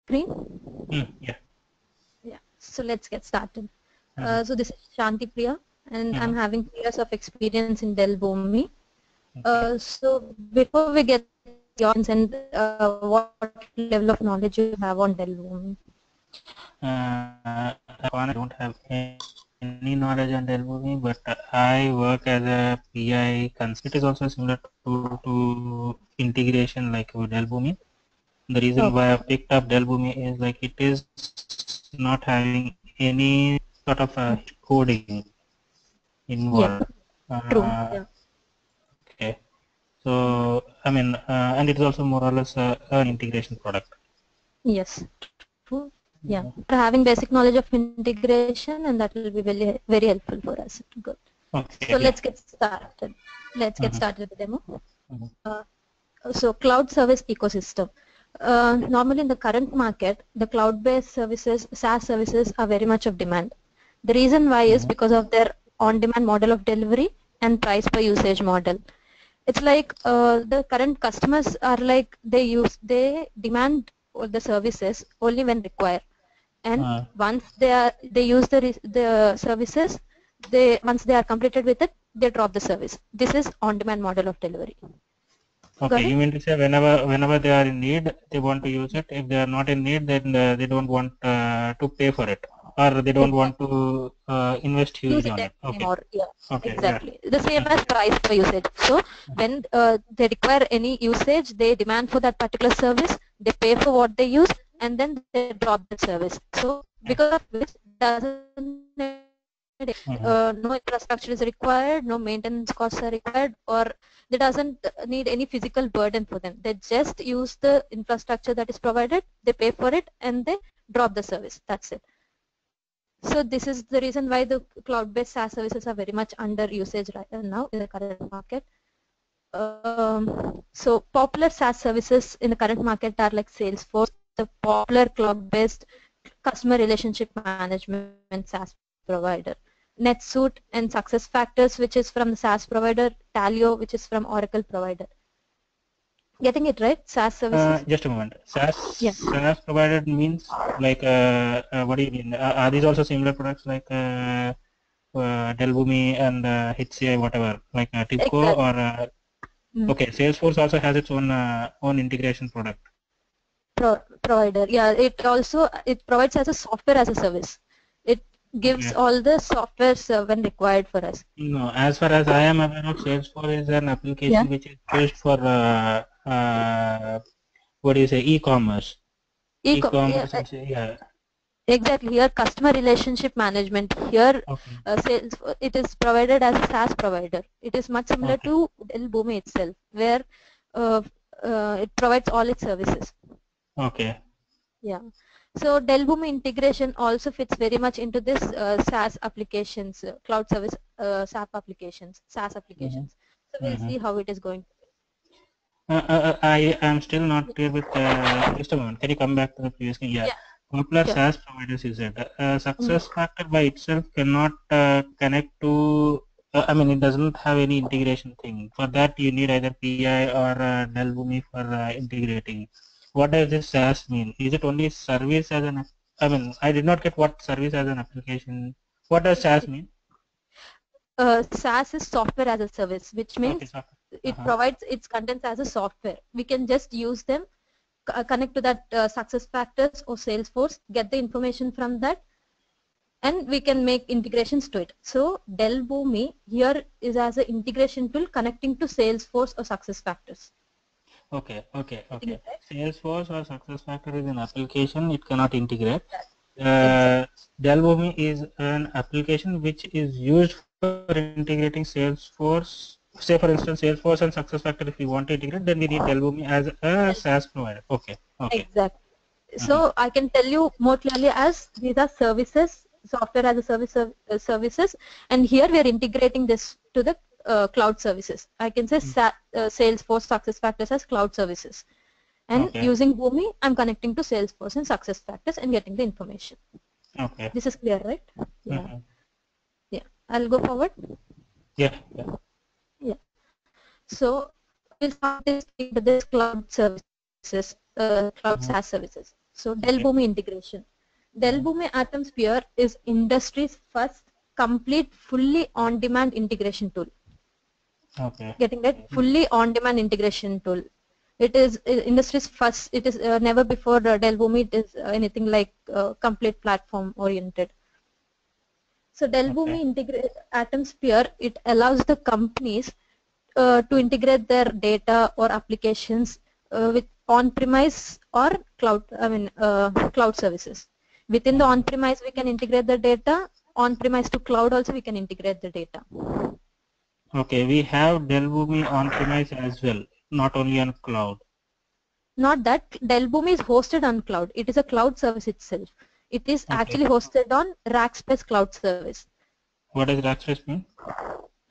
screen? Yeah. Yeah. So let's get started. Mm-hmm. So this is Shanti Priya, and Mm-hmm. I'm having 3 years of experience in Dell Boomi. Okay. So before we get started, and what level of knowledge you have on Dell Boomi? Honestly, I don't have any knowledge on Dell Boomi, but I work as a PI consultant. It is also similar to integration like with Dell Boomi. The reason why I Okay. picked up Dell Boomi is like it is not having any sort of coding Yeah. involved. True. Uh, Yeah. okay. So I mean, and it is also more or less an integration product. Yes. True. Yeah. We're having basic knowledge of integration, and that will be very helpful for us. Good. So Okay. let's Yeah. get started. Let's get started Mm-hmm. with the demo. Mm-hmm. Uh, so cloud service ecosystem. Normally in the current market, the cloud-based services, SaaS services are very much of demand. The reason why is Mm-hmm. because of their on-demand model of delivery and price per usage model. It's like the current customers are like they demand all the services only when required, and once they use the services, they once they are completed with it, they drop the service. This is on-demand model of delivery. Okay, Got you it? mean to say whenever they are in need, they want to use it. If they are not in need, then they don't want to pay for it, or they don't want Exactly. to invest Use hugely it on it. Okay, anymore. Yeah, okay, yeah. exactly. The same Mhm, as price per usage. So when they require any usage, they demand for that particular service, they pay for what they use, and then they drop that service. So because of which it doesn't need mhm, no infrastructure is required, no maintenance costs are required, or they doesn't need any physical burden for them. They just use the infrastructure that is provided, they pay for it, and they drop the service. That's it. So this is the reason why the cloud-based SaaS services are very much under usage right now in the current market. So popular SaaS services in the current market are like Salesforce, the popular cloud-based customer relationship management SaaS provider. NetSuite and SuccessFactors, which is from the SaaS provider. Talio, which is from Oracle provider. Getting it right? SaaS services? just a moment. SaaS Yeah. SaaS provided means like what do you mean? Are these also similar products like Dell Boomi and HCI whatever like Tipco Exactly. or Mm. okay? Salesforce also has its own integration product. Provider. Yeah, it provides as a software as a service. It gives Okay. all the software when required for us. No, as far as I am aware of, Salesforce is an Yeah. application which is used for what do you say, e-commerce, Yeah, e-commerce and yeah. exactly. Here, customer relationship management. Here, Okay, sales. It is provided as a SaaS provider. It is much similar okay, to Dell Boomi itself, where uh, it provides all its services. okay. Yeah. So Dell Boomi integration also fits very much into this SaaS applications, cloud service SaaS Mm-hmm. applications. So we'll Mm-hmm. see how it is going. I am still not clear with just a moment. Can you come back to the previous thing? Yeah, Yeah, popular sure. SaaS providers is it? Mm. SuccessFactor by itself cannot connect to. I mean, it doesn't have any integration thing. For that, you need either PI or Dell Boomi for integrating. What does this SaaS mean? Is it only service as an? I mean, I did not get what service as an application. What does SaaS mean? SaaS is software as a service, which Okay, means software. it Uh-huh. provides its contents as a software. We can just use them, connect to that SuccessFactors or Salesforce, get the information from that, and we can make integrations to it. So Dell Boomi here is as an integration tool connecting to Salesforce or SuccessFactors. Okay, okay, Getting okay. it right? Salesforce or SuccessFactors is an application, it cannot integrate. Exactly. Dell Boomi is an application which is used for integrating Salesforce. Say for instance, Salesforce and SuccessFactors, if we want to integrate, then we need Dell Boomi as a SaaS provider. Okay, okay. Exactly. Mhm. So I can tell you more clearly as these are services, software as a service services, and here we are integrating this to the cloud services. I can say Salesforce SuccessFactors as cloud services, and Okay, using Boomi, I'm connecting to Salesforce and SuccessFactors and getting the information. okay. This is clear, right? Yeah. Mhm. Yeah. I'll go forward. Yeah, yeah. Yeah. So we'll start this into this cloud services, cloud Mhm. SaaS services. So Dell Okay. Boomi integration. Dell Boomi Atomsphere is industry's first complete fully on-demand integration tool. Okay. Getting that fully on-demand integration tool. It is industry's first. It is never before Dell Boomi. It is anything like complete platform oriented. So Dell Okay. Boomi Atomsphere, it allows the companies to integrate their data or applications with on-premise or cloud. Cloud services. Within the on-premise, we can integrate the data. On-premise to cloud also, we can integrate the data. Okay. We have Dell Boomi on-premise as well, not only on cloud. Not that Dell Boomi is hosted on cloud. It is a cloud service itself. It is Okay. actually hosted on Rackspace Cloud Service. What does Rackspace mean?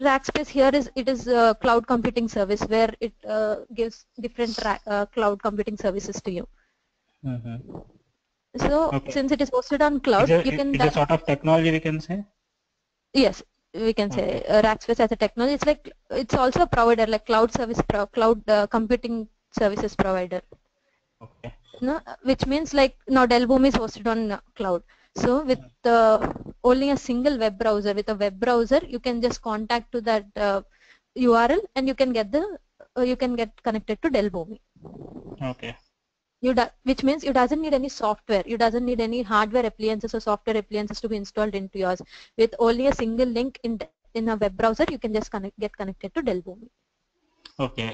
Rackspace here is it is a cloud computing service where it gives different cloud computing services to you. Mm-hmm. So Okay. since it is hosted on cloud, you can It's a sort of technology, we can say. yes, we can Okay. say Rackspace as a technology. It's like it's also a provider like cloud service cloud computing services provider. Okay. No, which means like now Dell Boomi is hosted on cloud. So with only a single web browser, with a web browser, you can just contact to that URL and you can get the you can get connected to Dell Boomi. Okay. Which means you doesn't need any software. You doesn't need any hardware appliances or software appliances to be installed into yours. With only a single link in a web browser, you can just get connected to Dell Boomi. Okay.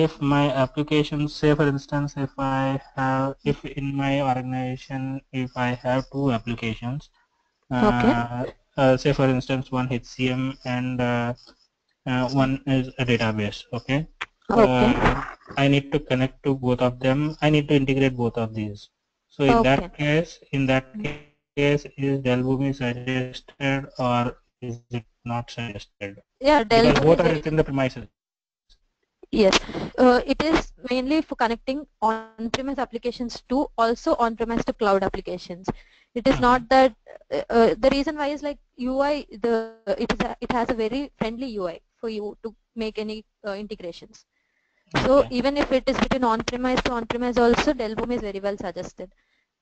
If my application, say for instance, if in my organization, if I have two applications, Okay. say for instance, one HCM and one is a database. Okay. Okay. I need to connect to both of them. I need to integrate both of these. So Okay. in that case, is Dell Boomi suggested or is it not suggested? Yeah, Because Dell both Boomi are is very within the premises. yes, it is mainly for connecting on-premise applications to also on-premise to cloud applications. It is Uh-huh. not that the reason why is like UI. It has a very friendly UI for you to make any integrations. So Okay. even if it is between on-premise to on-premise also, Dell Boomi is very well suggested.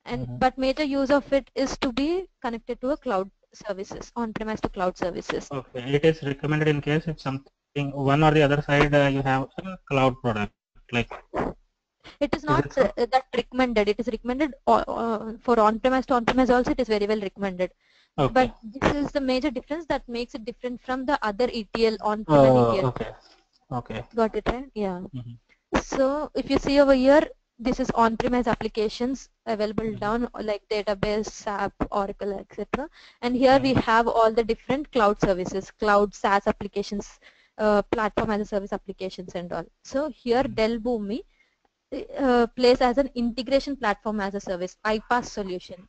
And Uh-huh. but major use of it is to be connected to a cloud services, on-premise to cloud services. Okay. It is recommended in case if something one or the other side you have a cloud product. Like, It is is it not so? that recommended. It is recommended for on-premise to on-premise also. It is very well recommended. But Okay. this is the major difference that makes it different from the other ETL on-prem and Oh, ETL. okay. Okay. Got it right? Yeah. Mm-hmm. So if you see over here, this is on-premise applications available down like database, SAP, Oracle, etc. And here we Mm-hmm. have all the different cloud services, cloud SaaS applications, platform as a service applications and all. So here Dell Boomi plays as an integration platform as a service, iPaaS solution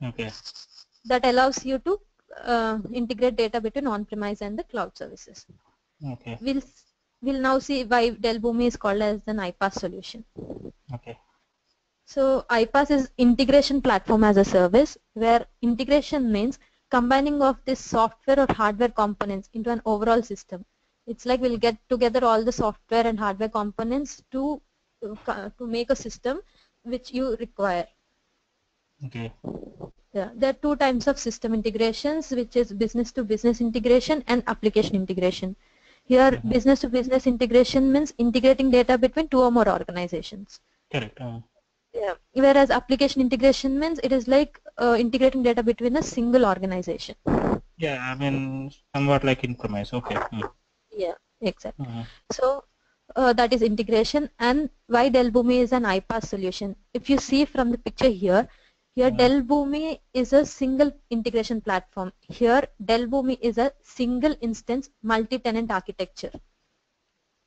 Okay. that allows you to integrate data between on-premise and the cloud services. Okay. We'll now see why Dell Boomi is called as an iPaaS solution. Okay. So iPaaS is integration platform as a service, where integration means combining of this software or hardware components into an overall system. It's like we'll get together all the software and hardware components to make a system which you require. Okay. Yeah, there are two types of system integrations, which is business to business integration and application integration. Here, Mm-hmm. business to business integration means integrating data between two or more organizations. Correct. Yeah. Whereas application integration means it is like integrating data between a single organization. Yeah, I mean, somewhat like in premise. Okay. Yeah, exactly. Mm-hmm. So that is integration, and why Dell Boomi is an iPaaS solution. If you see from the picture here, Dell Boomi is a single integration platform. Here Dell Boomi is a single instance multi-tenant architecture.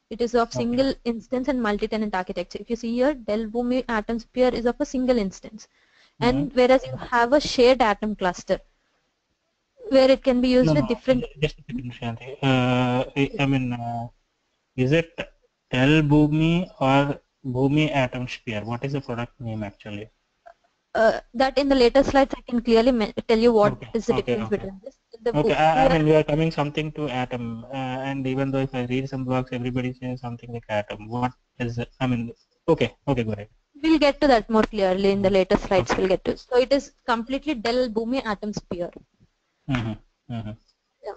It is of Okay. single instance and multi-tenant architecture. If you see here, Dell Boomi Atomsphere is of a single instance. Mm-hmm. And whereas you have a shared atom cluster where it can be used No, with no. different. Just a second, Shanti. I mean, is it Dell Boomi or Boomi Atomsphere? What is the product name actually? That in the later slides I can clearly tell you what Okay. is the Okay. difference Okay. between this. The Okay. I here, mean, you are coming something to Atom, and even though if I read some blogs, everybody says something like Atom. What is it? I mean, okay. Okay. Go ahead. We'll get to that more clearly in the later slides. We'll get to. So it is completely Dell Boomi Atomsphere. Yeah.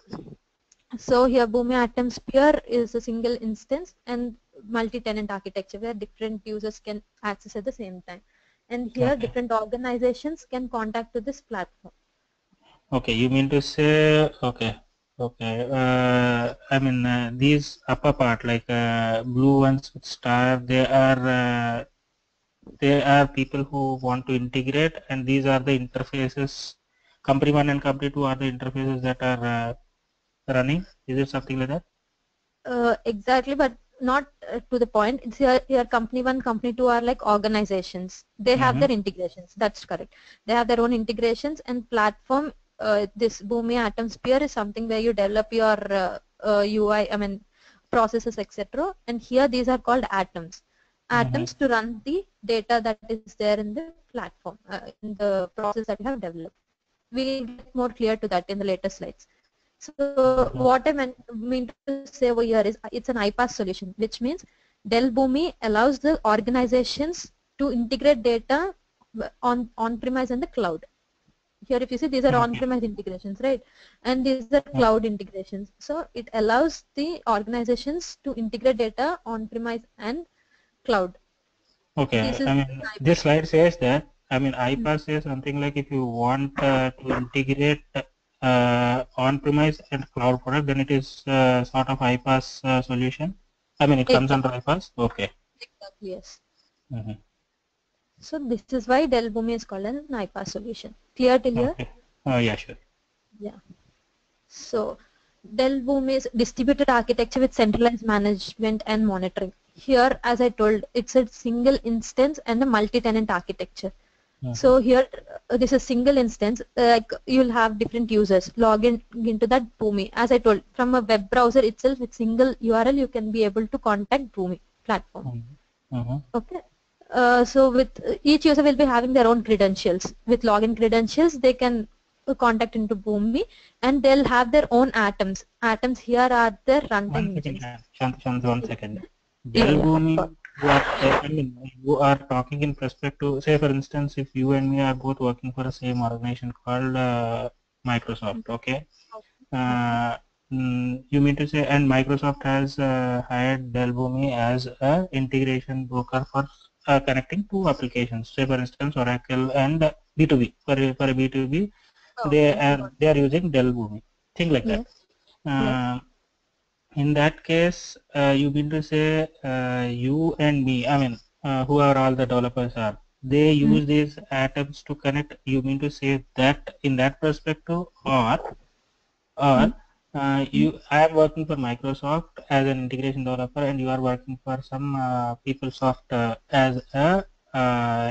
So here Boomi Atomsphere is a single instance and multi-tenant architecture where different users can access at the same time. And here different organizations can contact to this platform. Okay, you mean to say, okay. I mean, these upper part, like blue ones with star, they are people who want to integrate, and these are the interfaces. Company 1 and Company 2 are the interfaces that are running. Is it something like that? Exactly, but not to the point. It's here company 1, company 2 are like organizations. They have their integrations. That's correct. They have their own integrations and platform. This Boomi Atomsphere is something where you develop your UI, I mean processes, etc. And here these are called atoms. Atoms to run the data that is there in the platform, in the process that you have developed. We'll get more clear to that in the later slides. So what I mean to say over here is it's an iPaaS solution, which means Dell Boomi allows the organizations to integrate data on-premise and the cloud. Here if you see these are on-premise integrations, right? And these are cloud integrations. So it allows the organizations to integrate data on-premise and cloud. Okay, I mean, this slide says that, I mean, iPaaS says something like if you want to integrate on-premise and cloud product, then it is sort of iPaaS solution. I mean, it comes under iPaaS. Okay. Exactly, yes. So this is why Dell Boomi is called an iPaaS solution. Clear till here? Okay. Oh, yeah, sure. Yeah. So Dell Boomi is distributed architecture with centralized management and monitoring. Here, as I told, it's a single instance and a multi-tenant architecture. So here, this is single instance. Like you'll have different users log into that Boomi. As I told, from a web browser itself, with single URL, you can be able to contact Boomi platform. Okay. So with each user will be having their own credentials. With login credentials, they can contact into Boomi, and they'll have their own atoms. Atoms here are their runtime engines. One second. Dell Boomi, I mean, you are talking in respect to, say, for instance, if you and me are both working for the same organization called Microsoft, okay? You mean to say, and Microsoft has hired Dell Boomi as a integration broker for connecting two applications, say for instance Oracle and B2B. For a B2B, they are using Dell Boomi, thing like that. In that case, you mean to say you and me, I mean, whoever all the developers are, they use these atoms to connect. You mean to say that in that perspective, or I am working for Microsoft as an integration developer, and you are working for some PeopleSoft as a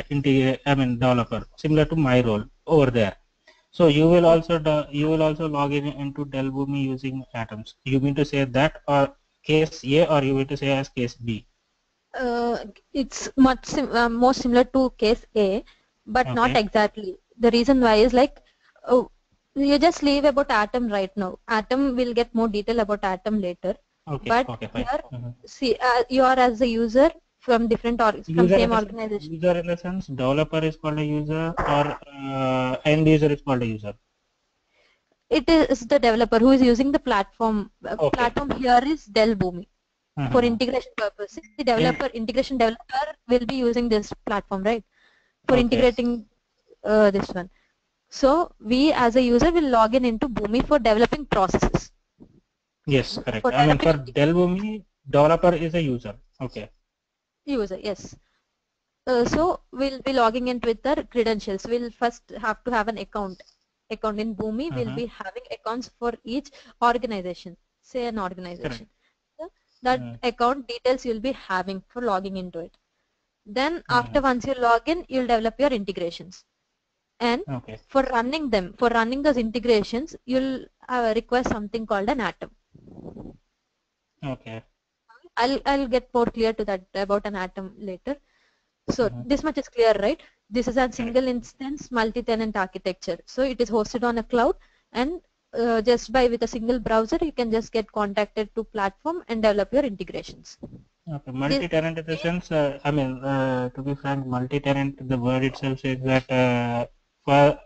developer, similar to my role over there. So you will also log in into Dell Boomi using atoms. You mean to say that, or case A, or you mean to say as case B? It's much more similar to case A, but not exactly. The reason why is like you just leave about atom right now. Atom will get more detail about atom later. But here, see, you are as a user from different same organization. User in the sense, developer is called a user, or end user is called a user. It is the developer who is using the platform. Platform here is Dell Boomi. For integration purpose, the integration developer will be using this platform, right? For integrating this one. So we as a user will log in into Boomi for developing processes. Yes, correct. I mean, for Dell Boomi, developer is a user. Okay. User, yes. So we'll be logging in with our credentials. We'll first have to have an account. Account in Boomi, we'll be having accounts for each organization. Say an organization. So that account details you'll be having for logging into it. Then after once you log in, you'll develop your integrations. And for running them, for running those integrations, you'll require something called an atom. Okay. I'll get more clear to that about an atom later. So this much is clear, right? This is a single instance multi-tenant architecture. So it is hosted on a cloud, and just with a single browser, you can just get contacted to platform and develop your integrations. Okay, multi-tenant in the sense, I mean, to be frank, multi-tenant, the word itself says that for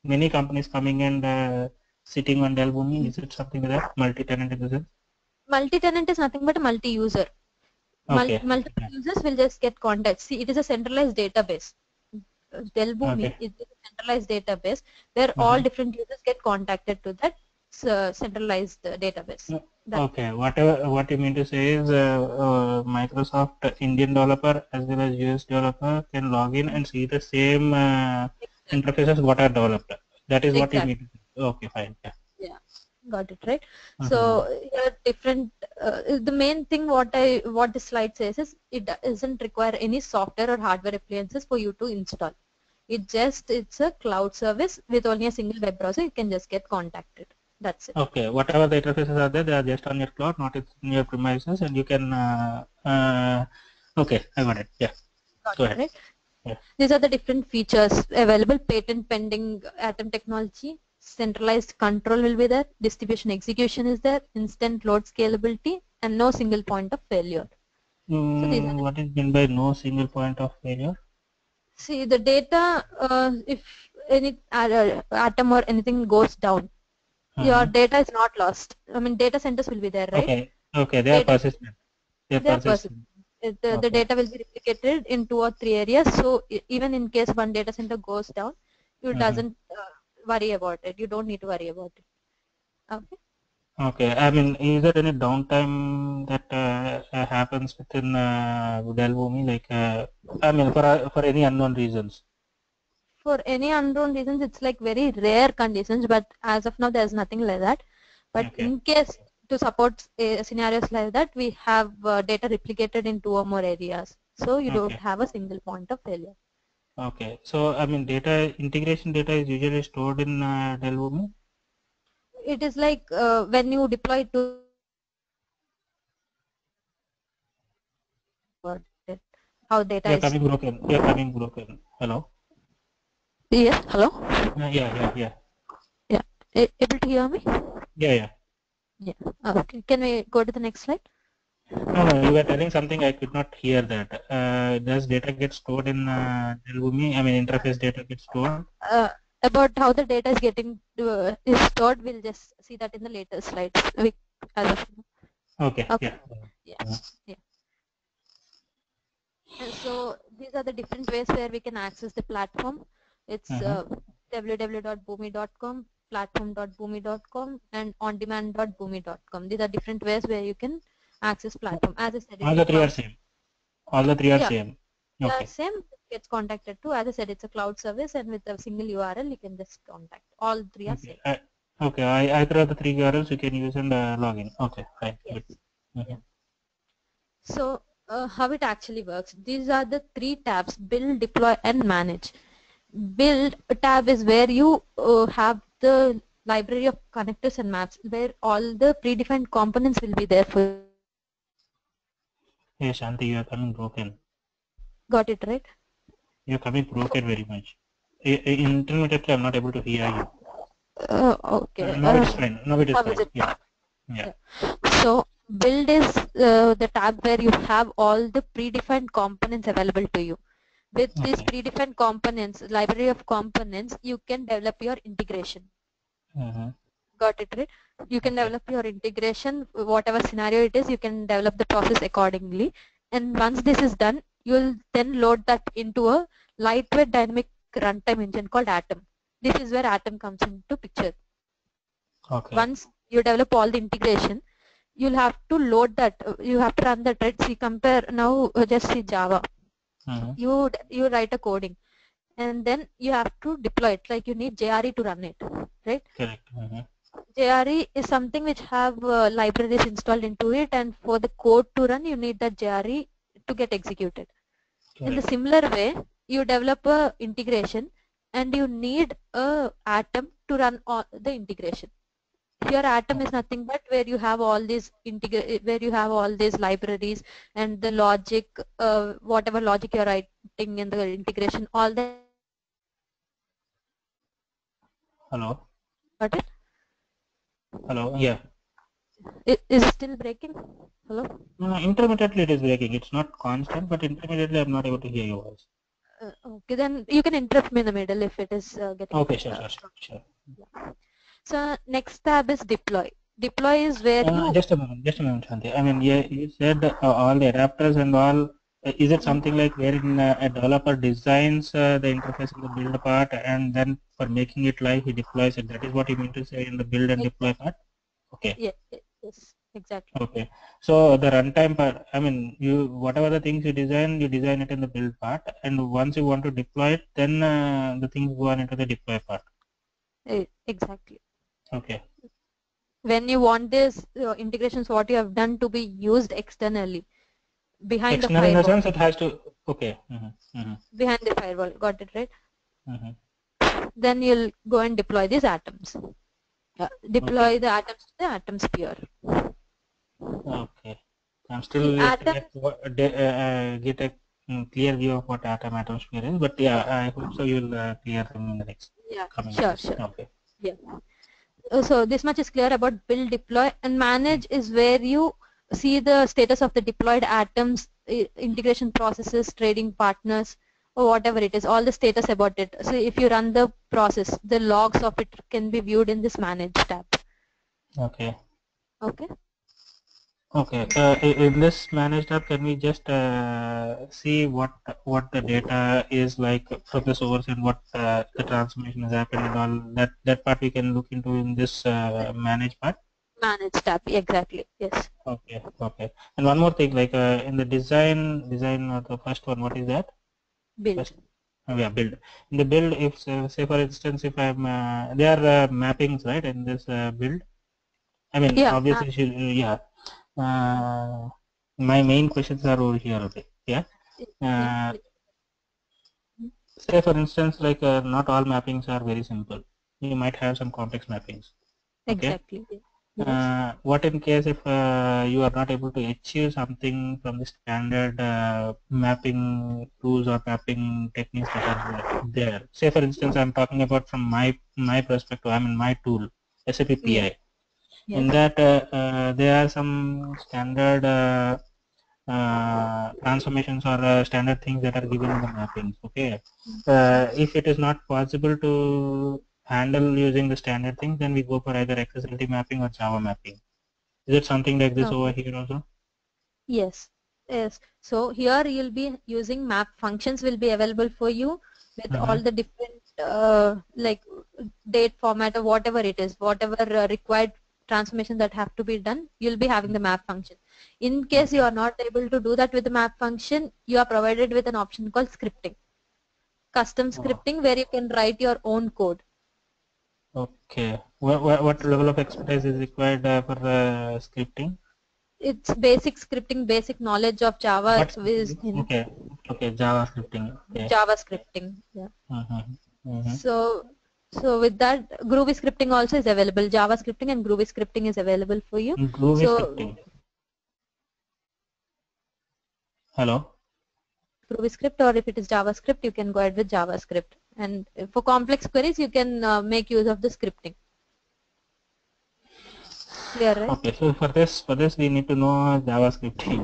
many companies coming and sitting on Dell Boomi, is it something like that? Multi-tenant in the sense? Multi-tenant is nothing but a multi-user. Okay. Multiple users will just get contact. See, it is a centralized database. Dell Boomi Okay. is a centralized database where all Uh-huh. different users get contacted to that centralized database. That's it. Okay. What you mean to say is Microsoft Indian developer as well as US developer can log in and see the same interfaces what are developed. That is what you Exactly. mean to say. Okay, fine. Yeah. Yeah, got it right. So Uh-huh. here different. The main thing what the slide says is it doesn't require any software or hardware appliances for you to install. It's a cloud service with only a single web browser. You can just get contacted. That's it. Okay, whatever the interfaces are there, they are just on your cloud, not in your premises, and you can. Okay, I got it. Yeah, Got go it ahead. right. Yeah. These are the different features available. Patent pending Atom technology. Centralized control will be there. Distribution execution is there. Instant load scalability and no single point of failure. So these are the What is meant by no single point of failure? see the data. If any atom or anything goes down, your Uh-huh. data is not lost. I mean, data centers will be there, right? Okay, okay, they are Data persistent. They are they are persistent. persistent. The Okay, data will be replicated in 2 or 3 areas. So even in case one data center goes down, you uh-huh. doesn't worry about it. You don't need to worry about it. Okay. Okay. I mean, is there any downtime that happens within Dell Boomi? Like, I mean, for any unknown reasons. For any unknown reasons, it's like very rare conditions, but as of now, there's nothing like that. But Okay, in case to support scenarios like that, we have data replicated in 2 or more areas. So you don't okay, have a single point of failure. okay. So, I mean, data integration data is usually stored in Dell Boomi. It is like when you deploy it to how data You're is. coming broken. You're coming broken. Hello. Yes, hello? Yeah. Yeah. Able to hear me? Yeah, yeah. Yeah. Okay. Can we go to the next slide? No, you were telling something I could not hear that. Does data get stored in Dell Boomi? I mean, interface data gets stored. Uh, about how the data is getting is stored, we'll just see that in the later slides. As of now. Okay, Okay. yeah. Yeah. Yeah. So these are the different ways where we can access the platform. It's Uh-huh. www.boomi.com, platform.boomi.com, and ondemand.boomi.com. These are different ways where you can access platform. As I said, All it's a the three are cloud. same. All the three are Yeah, same. yeah, Okay. same gets contacted to. As I said, it's a cloud service, and with a single URL, you can just contact. All three are Okay. same. Okay. Either of the three URLs you can use and log in. Okay. Fine. Yes. Good. Uh-huh. Yeah. So how it actually works? These are the 3 tabs: build, deploy, and manage. Build tab is where you have the library of connectors and maps, where all the predefined components will be there for. Hey Shanti, you are coming broken. Got it right? You are coming broken very much. Intermittently, I'm not able to hear you. Okay. Now it is fine. Now it is How is fine. it? Yeah. Yeah. Yeah. So build is the tab where you have all the predefined components available to you. With these Okay. predefined components, library of components, you can develop your integration. Uh-huh. Got it right? You can Okay. develop your integration, whatever scenario it is, you can develop the process accordingly. And once this is done, you'll then load that into a lightweight dynamic runtime engine called Atom. This is where Atom comes into picture. Okay. Once you develop all the integration, you'll have to load that. You have to run that, right? See, compare now, just see Java. Uh-huh. You write a coding, and then you have to deploy it. Like you need JRE to run it, right? Correct. Uh-huh. JRE is something which have libraries installed into it, and for the code to run, you need that JRE to get executed. In the Correct. similar way, you develop a integration, and you need a Atom to run all the integration. Your Atom is nothing but where you have all these where you have all these libraries and the logic, whatever logic you're writing in the integration, all that. Hello. Got it? Hello. Yeah. Is it still breaking? Hello? Intermittently it is breaking. It's not constant, but intermittently I'm not able to hear your voice. Okay, then you can interrupt me in the middle if it is getting. Okay, sure. Yeah. So next tab is deploy. Deploy is where you. Just a moment, Shanti. I mean, you said all the adapters and all. Is it something like wherein a developer designs the interface in the build part and then for making it live he deploys it? That is what you mean to say in the build and deploy Exactly. part? Okay. Yeah, yes, exactly. Okay. So the runtime part, I mean, you whatever the things you design it in the build part, and once you want to deploy it, then the things go on into the deploy part. Exactly. Okay. When you want this integrations, what you have done to be used externally behind the External in the firewall. sense it has to. Okay. Behind the firewall, got it right? Mm-hmm. Then you'll go and deploy these atoms. Okay. Deploy the atoms to the Atomsphere. Okay. I'm still See, yet to atoms. get a clear view of what Atomsphere is, but yeah, I hope so you'll clear them in the next Yeah, coming sure, days. sure. Okay. Yeah. So this much is clear about build, deploy, and manage is where you see the status of the deployed atoms, integration processes, trading partners, or whatever it is, all the status about it. So if you run the process, the logs of it can be viewed in this manage tab. Okay. Okay. Okay. In this managed app, can we just see what the data is like from the source and what the transformation has happened and all that part we can look into in this manage part. Manage tab, exactly. Yes. Okay. Okay. And one more thing, like in the design or the first one, what is that? Build. First, yeah, build. In the build, if say for instance, if I'm they are mappings, right? In this build, I mean, Yeah. obviously, yeah. Uh, my main questions are over here. Okay, yeah. Yeah. Uh, Say for instance, like not all mappings are very simple. You might have some complex mappings. Okay. Exactly. Yes. What in case if you are not able to achieve something from the standard mapping tools or mapping techniques that are there? Say for instance, I'm talking about from my perspective. I mean my tool, SAP Yes. PI. Yes. In that there are some standard transformations or standard things that are given in the mappings. Okay, if it is not possible to handle using the standard things, then we go for either accessibility mapping or Java mapping. Is it something like this over Okay. here also? Yes. Yes. So here you'll be using map functions will be available for you with all the different like date format or whatever it is, whatever required transformation that have to be done, you'll be having the map function. In case you Okay. are not able to do that with the map function, you are provided with an option called scripting. Custom Oh, scripting where you can write your own code. okay. What level of expertise is required for scripting? It's basic scripting, basic knowledge of Java What is scripting? in Okay. Okay. Java scripting. Okay. Java scripting. Yeah. Mm-hmm. So with that, Groovy scripting also is available. Java scripting and Groovy scripting is available for you. Groovy So scripting. Hello. Groovy script, or if it is JavaScript, you can go ahead with JavaScript. And for complex queries, you can make use of the scripting. Clear, right? Okay, so for this we need to know JavaScripting.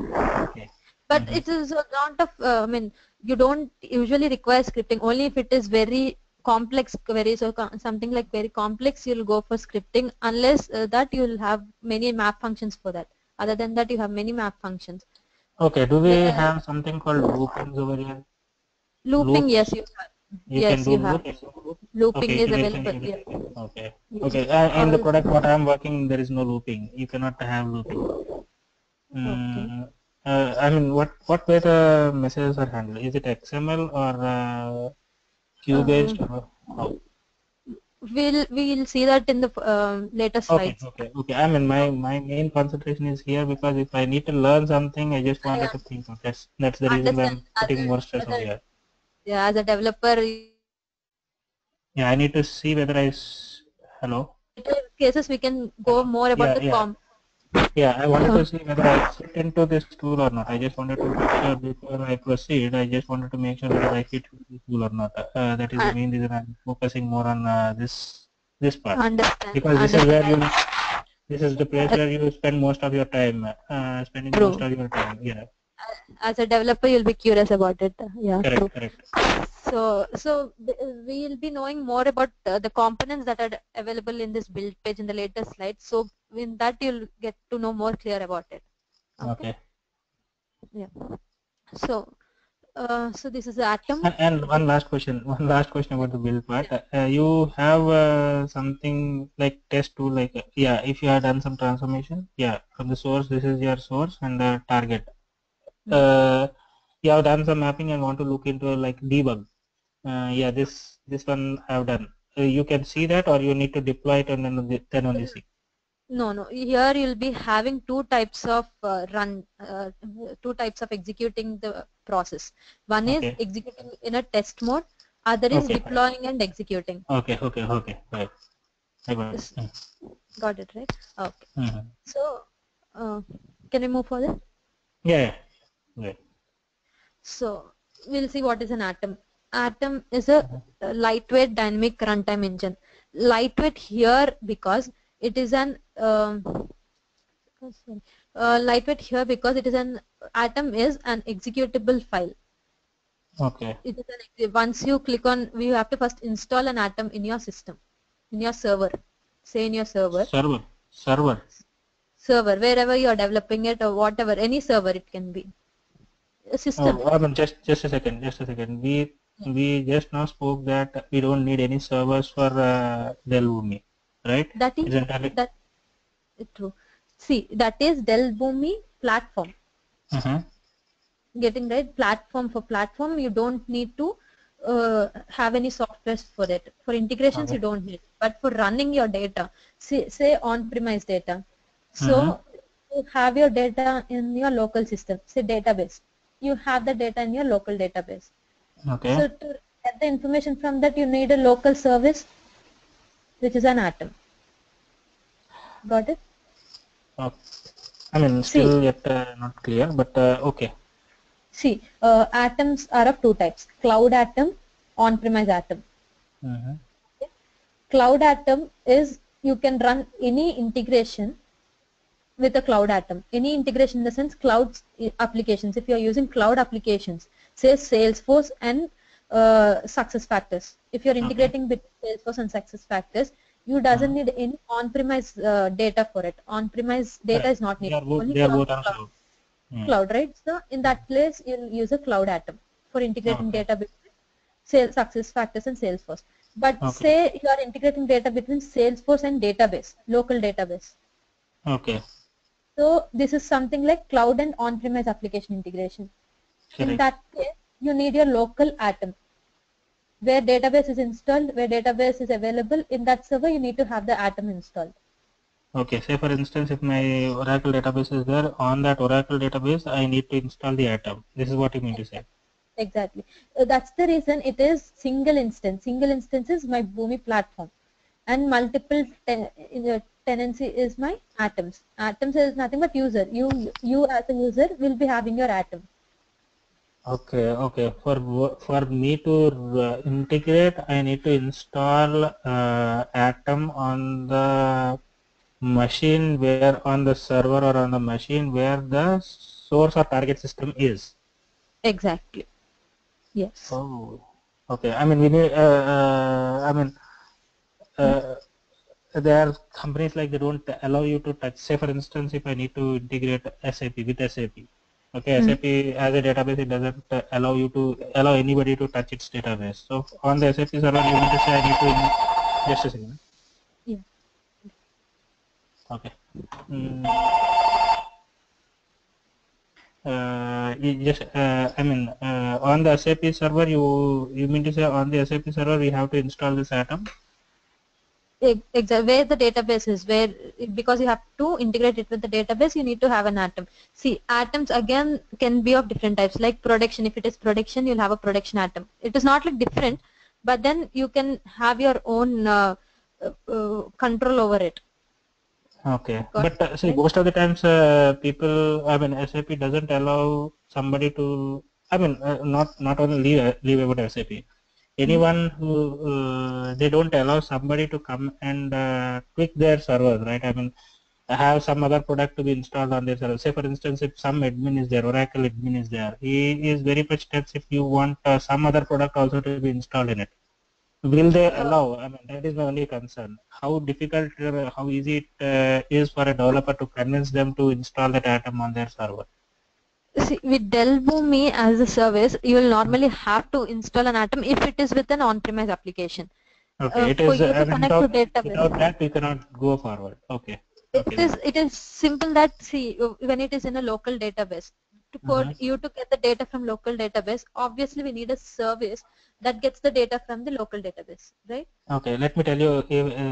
Okay. But Mm-hmm. it is not of, I mean, you don't usually require scripting. Only if it is very complex queries or something like very complex, you'll go for scripting. Unless that, you'll have many map functions for that. Other than that, you have many map functions. Okay, do we The have something called loopings over here? looping, yes, Loops. you have. You can Yes, do you have. loops. Looping Okay, is iteration, available. Yeah. iteration. Okay. Yes. Okay. In the All. product what I'm working, there is no looping. You cannot have looping. Okay. I mean, what way the messages are handled? Is it XML or queue based Um, or how? we'll see that in the later Okay, slides. okay. I mean, my main concentration is here because if I need to learn something, I just wanted I to think of that's the reason why understand. I'm putting more stress As over a here. yeah, as a developer, Yeah, I need to see whether hello. later cases we can go Hello. more about Yeah, the yeah, yeah. I wanted to see whether I fit into this tool or not. I just wanted to make sure before I proceed. I just wanted to make sure whether I fit into this tool or not. That is the uh, main reason I'm focusing more on this part understand. because this is where Understand. you This is the place where you spend most of your time, spending True. most of your time. Yeah. As a developer, you'll be curious about it. Yeah, Correct. true. Correct. So we'll be knowing more about the components that are available in this build page in the later slides. So in that you'll get to know more clear about it. Okay. Okay. Yeah. So so this is Atom. And one last question. One last question about the build part. Yeah. You have something like test tool, like yeah. If you have done some transformation, yeah, from the source, this is your source and the target. You have done some mapping and want to look into like debug. Yeah, this one I have done. You can see that, or you need to deploy it and then only see. No. Here you'll be having two types of two types of executing the process. One is Okay. executing in a test mode. Other is Okay. deploying and executing. Okay. Okay. Okay. Right. I got it. Got it, right? Okay. Mm-hmm. So can we move further? Yeah. Right. So we'll see what is an Atom. Atom is a lightweight dynamic runtime engine. Lightweight here because it is an lightweight here because it is an Atom is an executable file. Okay. It is once you click on, you have to first install an Atom in your system, in your server. Say in your server. Server, wherever you are developing it or whatever, any server it can be. A system. Oh, I mean, just a second. We just now spoke that we don't need any servers for Dell Boomi, right? That is that true. See, that is Dell Boomi platform. Getting right, platform for platform, you don't need to have any softwares for it. For integrations, you don't need. But for running your data, say on-premise data. So you have your data in your local system, say database. You have the data in your local database. Okay. So to get the information from that, you need a local service, which is an Atom. Got it? I mean, still yet not clear, but okay. See, atoms are of two types: cloud atom, on-premise atom. Okay. Cloud atom is you can run any integration with a cloud atom. Any integration in the sense cloud applications. If you are using cloud applications, say Salesforce and SuccessFactors. If you are integrating with Salesforce and SuccessFactors, you doesn't need any on-premise data for it. On-premise data is not needed. They are both on cloud. Cloud, right? So in that place, you'll use a cloud atom for integrating data between SuccessFactors and Salesforce. But say you are integrating data between Salesforce and database, local database. Okay. So this is something like cloud and on-premise application integration. In that case, you need your local atom. Where database is installed, where database is available, in that server you need to have the atom installed. Okay, say for instance, if my Oracle database is there, on that Oracle database, I need to install the Atom. This is what you mean to say. Exactly. That's the reason it is single instance. Single instance is my Boomi platform. And multiple tenancy is my Atoms. Atoms is nothing but user. You as a user will be having your Atom. Okay. For me to integrate, I need to install Atom on the machine where on the server or on the machine where the source or target system is. Exactly. Yes. Oh, okay. I mean, we need. There are companies like they don't allow you to touch. Say, for instance, if I need to integrate SAP with SAP, okay, SAP as a database, it doesn't allow anybody to touch its database. So on the SAP server, you want to say I need to just a second. Yeah. Okay. On the SAP server, you mean to say on the SAP server we have to install this Atom? Exactly. Where the database is, because you have to integrate it with the database, you need to have an Atom. See, Atoms again can be of different types. Like production, if it is production, you'll have a production Atom. It is not like different, but then you can have your own control over it. Okay, but see, most of the times people, SAP doesn't allow somebody to, not only leave about SAP. Anyone who they don't allow somebody to come and tweak their servers, right? have some other product to be installed on their server. Say for instance, if some admin is there, Oracle admin is there, he is very much tense if you want some other product also to be installed in it. Will they allow? I mean, that is my only concern. How difficult, how easy it is for a developer to convince them to install that Atom on their server? See, with Dell Boomi as a service, you will normally have to install an Atom if it is with an on-premise application. Okay, it For is. you I to mean, connect to without database, that, we cannot go forward. Okay. Okay then. it is simple that, see, when it is in a local database, to Uh-huh. code you to get the data from local database, obviously we need a service that gets the data from the local database, right? Okay, let me tell you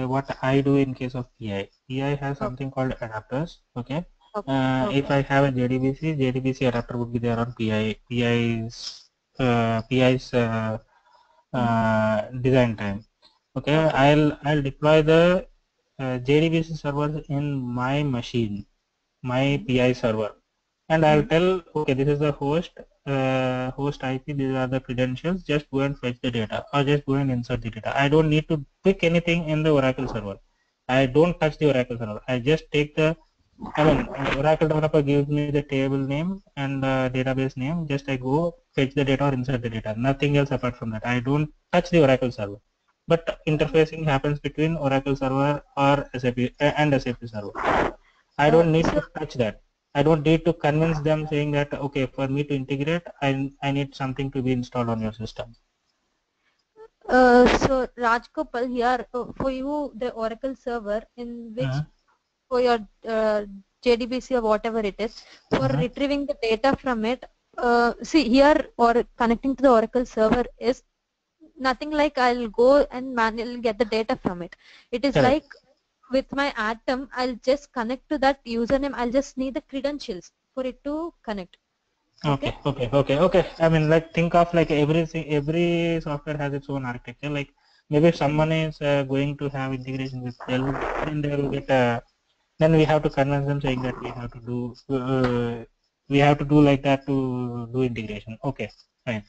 what I do in case of PI. PI has Okay. something called adapters. Okay. Okay. If Okay. I have a JDBC adapter would be there on PI's design time. Okay, Okay. I'll deploy the JDBC servers in my machine, my PI server, and I'll Mm-hmm. tell, okay, this is the host IP, these are the credentials, just go and fetch the data or just go and insert the data. I don't need to pick anything in the Oracle server. I don't touch the Oracle server. I just take the, I mean, Oracle developer gives me the table name and database name, just I go fetch the data or insert the data, nothing else apart from that. I don't touch the Oracle server. But interfacing happens between Oracle server or SAP and SAP server. I don't need So to touch that. I don't need to convince them saying that, okay, for me to integrate, I need something to be installed on your system. So Rajgopal, here for you the Oracle server in which Uh-huh. for your JDBC or whatever it is, for Uh-huh. retrieving the data from it, see here, or connecting to the Oracle server is nothing like I'll go and manually get the data from it. It is Correct. like with my Atom, I'll just connect to that username. I'll just need the credentials for it to connect. Okay. Okay. I mean, like think of like every software has its own architecture. Like maybe if someone is going to have integration with Dell, then they will get then we have to convince them saying that we have to do like that to do integration. Okay, fine.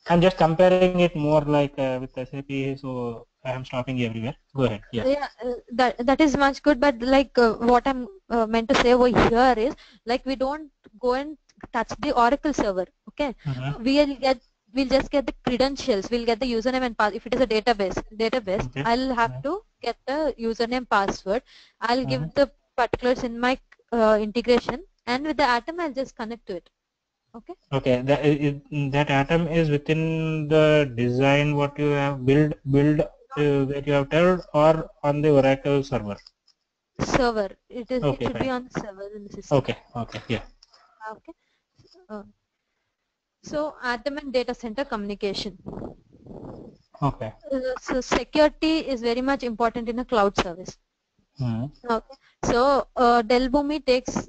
I'm just comparing it more like with SAP, so I am stopping everywhere. Go ahead. Yeah. Yeah, that is much good, but like what I'm meant to say over here is like we don't go and touch the Oracle server. Okay, Uh-huh. we'll just get the credentials. We'll get the username and pass. If it is a database, Okay. I'll have Uh-huh. to get the username password. I'll Uh-huh. give the particulars in my integration, and with the Atom, I'll just connect to it. Okay. Okay. That atom is within the design what you have build where you have told or on the Oracle server. Server. It Okay, should be fine. on the server in the system. Okay. Yeah. Okay. Uh, so Atom and data center communication. Okay. So security is very much important in a cloud service. Mm-hmm. Okay. So Dell Boomi takes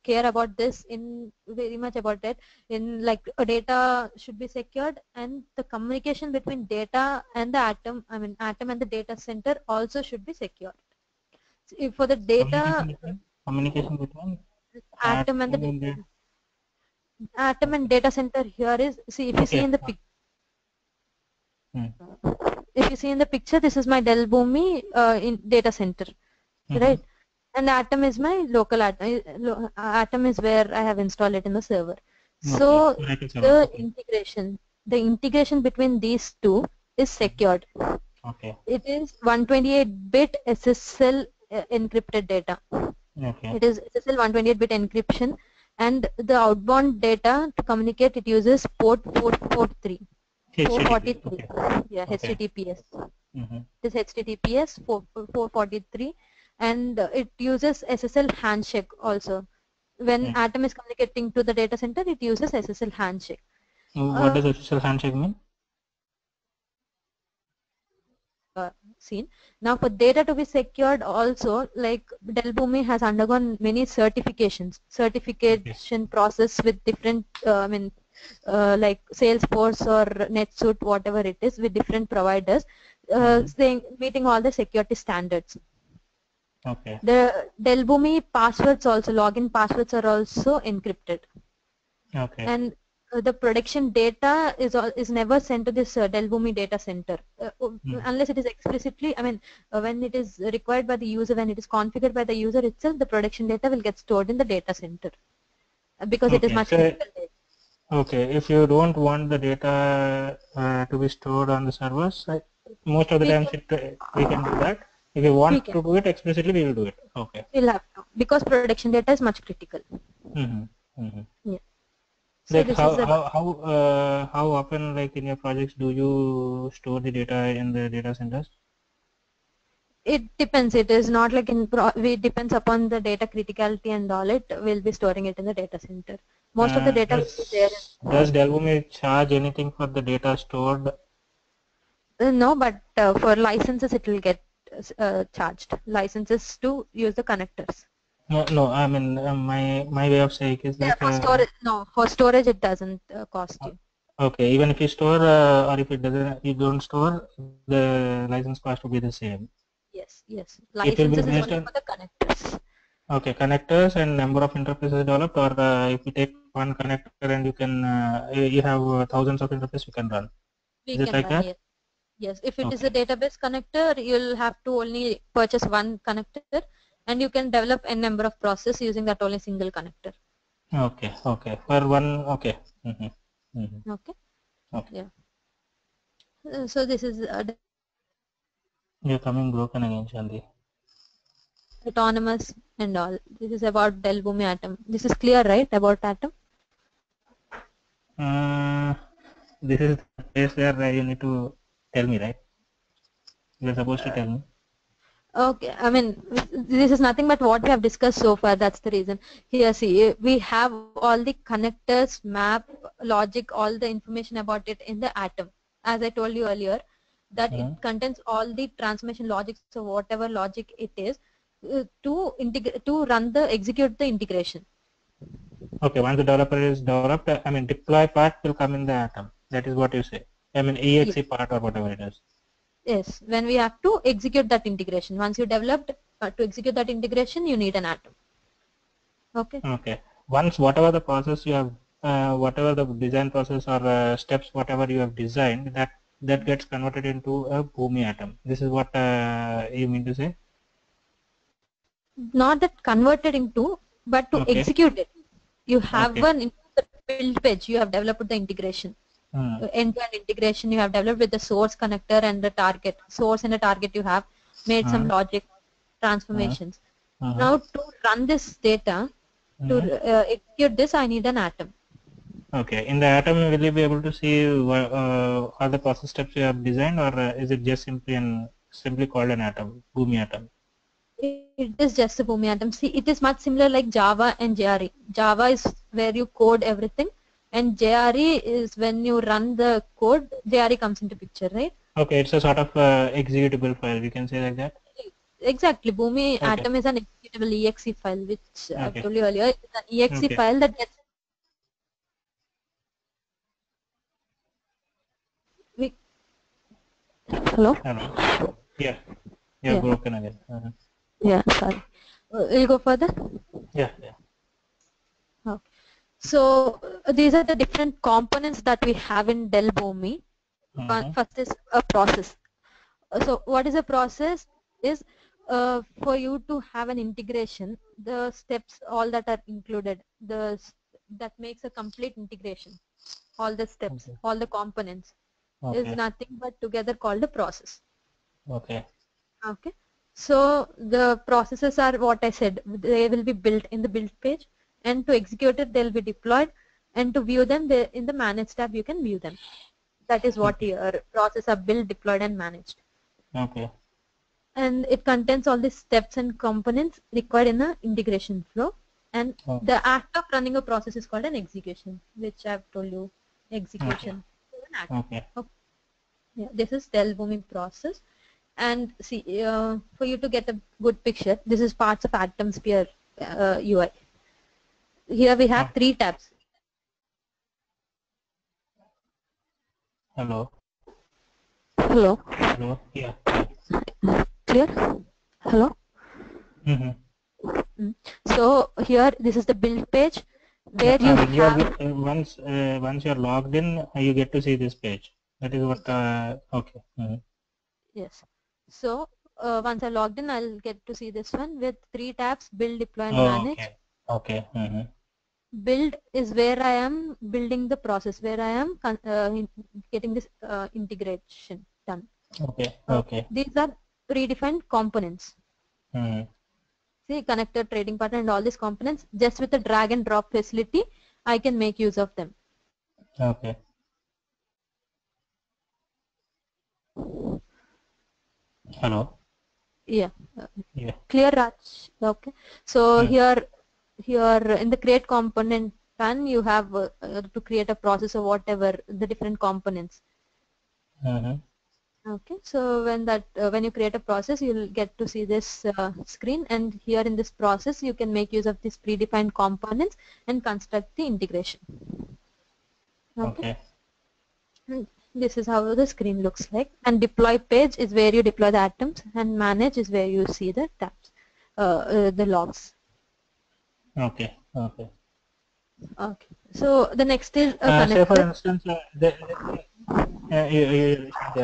care about this in very much about that in like data should be secured and the communication between data and the Atom, I mean Atom and the data center also should be secured. So if for the Communication data between communication between Atom and the atom and the Atom and okay. data center here is, see if you see Okay. in the Mm. if you see in the picture, this is my Dell Boomi in data center, Mm-hmm. right? And Atom is my local Atom. Atom is where I have installed it in the server. Okay. So Oracle server. Okay. the integration between these two is Mm-hmm. secured. Okay. It is 128-bit SSL encrypted data. Okay. It is SSL 128-bit encryption, and the outbound data to communicate it uses port 443. HTTP. 443. Okay. Yeah, Okay. HTTPS. Mm-hmm. This HTTPS 443, and it uses SSL handshake also. When Mm. Atom is communicating to the data center, it uses SSL handshake. What does Uh, official handshake mean? Seen. Now for data to be secured also, like Dell Boomi has undergone many Okay. certification process with different, like Salesforce or NetSuite, whatever it is, with different providers, Mm-hmm. saying meeting all the security standards. Okay. The Dell Boomi passwords also, login passwords are also encrypted. Okay. And the production data is never sent to this Dell Boomi data center unless it is explicitly, I mean, when it is required by the user, when it is configured by the user itself, the production data will get stored in the data center because it is Okay. much So critical data. okay, if you don't want the data to be stored on the servers, most of the We times can, we can do that. If you we want can, to do it explicitly, we will do it. Okay. we'll have to because production data is much critical. Mm-hmm. Mm-hmm. Yeah. So Like this is about. how often, like in your projects, do you store the data in the data centers? It depends. It is not like it depends upon the data criticality and all. It will be storing it in the data center. Most of the data will be there. Does Dell Boomi charge anything for the data stored? No, but for licenses it will get charged. Licenses to use the connectors. No, no. I mean, my way of saying is Yeah, like for storage. No, for storage it doesn't cost you. okay, even if you store or if it doesn't, you don't store, the license cost will be the same. Yes, yes. It will be Licenses is based only on for the connectors. okay connectors and number of interfaces developed, or if you take one connector and you can you have thousands of interfaces you can run. We Is it can like run, that? yes. Yes, if it is a Okay, database connector, you'll have to only purchase one connector and you can develop a number of processes using that only single connector. okay, okay. For one, okay. Mm-hmm. Mm-hmm. Okay. Okay. Yeah. So this is You're coming broken again, Shanti. autonomous and all. This is about Dell Boomi Atom. This is clear, right, about Atom? Uh, this is the place where you need to tell me, right? You're supposed to tell me. Okay, I mean, this is nothing but what we have discussed so far. That's the reason. Here, see, we have all the connectors, map, logic, all the information about it in the Atom. As I told you earlier, that it Mm-hmm. contains all the transformation logics, so whatever logic it is, to integrate, to run the execute the integration. Okay, once the developer is developed, I mean deploy part will come in the atom. That is what you say. I mean Yes. exe part or whatever it is. Yes, when we have to execute that integration. Once you developed to execute that integration, you need an Atom. Okay. Okay. Once whatever the process you have, whatever the design process or steps, whatever you have designed, that gets converted into a Boomi atom. This is what you mean to say? Not that converted into, but to Okay. execute it. You have Okay. one in the build page, you have developed the integration. Hmm. End-to-end integration you have developed with the source connector and the target. Source and the target you have made some Hmm. logic Hmm. transformations. Hmm. Now to run this data, to Hmm. execute this, I need an Atom. Okay. In the atom, will you be able to see all the process steps you have designed, or is it just simply called an atom, Boomi atom? It is just a Boomi Atom. See, it is much similar like Java and JRE. Java is where you code everything, and JRE is when you run the code, JRE comes into picture, right? Okay, it's a sort of executable file. We can say like that. Exactly. Boomi Okay. Atom is an executable exe file, which I've Okay. told you earlier. It is an exe Okay. file that gets. We, hello? Hello. Yeah. You're Yeah. broken again. Yeah, sorry. We'll go further. Yeah. Yeah. Okay. So these are the different components that we have in Dell Boomi. Mm-hmm. First is a process. So what is a process is for you to have an integration, the steps all that are included, that makes a complete integration, all the steps, Okay. all the components is Okay. nothing but together called a process. Okay. Okay. So the processes are what I said, they will be built in the build page, and to execute it they'll be deployed, and to view them in the manage tab you can view them. That is what Okay. your process are built, deployed and managed. Okay. And it contains all the steps and components required in the integration flow. And Okay. the act of running a process is called an execution, which I've told you, Okay. execution. An act. Okay. Okay. Yeah, this is Dell Boomi process. And see, for you to get a good picture, this is parts of AtomSphere UI. Here we have Oh, three tabs. hello. Hello. Hello. Yeah. Yeah. Clear? Hello. Mm-hmm. So here, this is the build page. where you when you have are once you're logged in, you get to see this page. That is what. Okay. yes. So once I logged in, I'll get to see this one with 3 tabs: build, deploy, and Oh, manage. okay. Okay. Build is where I am building the process, where I am getting this integration done. Okay. Okay. These are predefined components. Hmm. See, connector, trading pattern, and all these components, just with the drag and drop facility, I can make use of them. Okay. Hello. Yeah. Yeah. Clear, Raj? Okay. So Hmm. here in the create component pan, you have to create a process or whatever the different components. Okay, so when you create a process, you'll get to see this screen, and here in this process, you can make use of these predefined components and construct the integration. Okay. Okay. This is how the screen looks like. And deploy page is where you deploy the atoms, and manage is where you see the tabs, the logs. Okay. Okay. Okay. So the next is a Say for connector. instance, I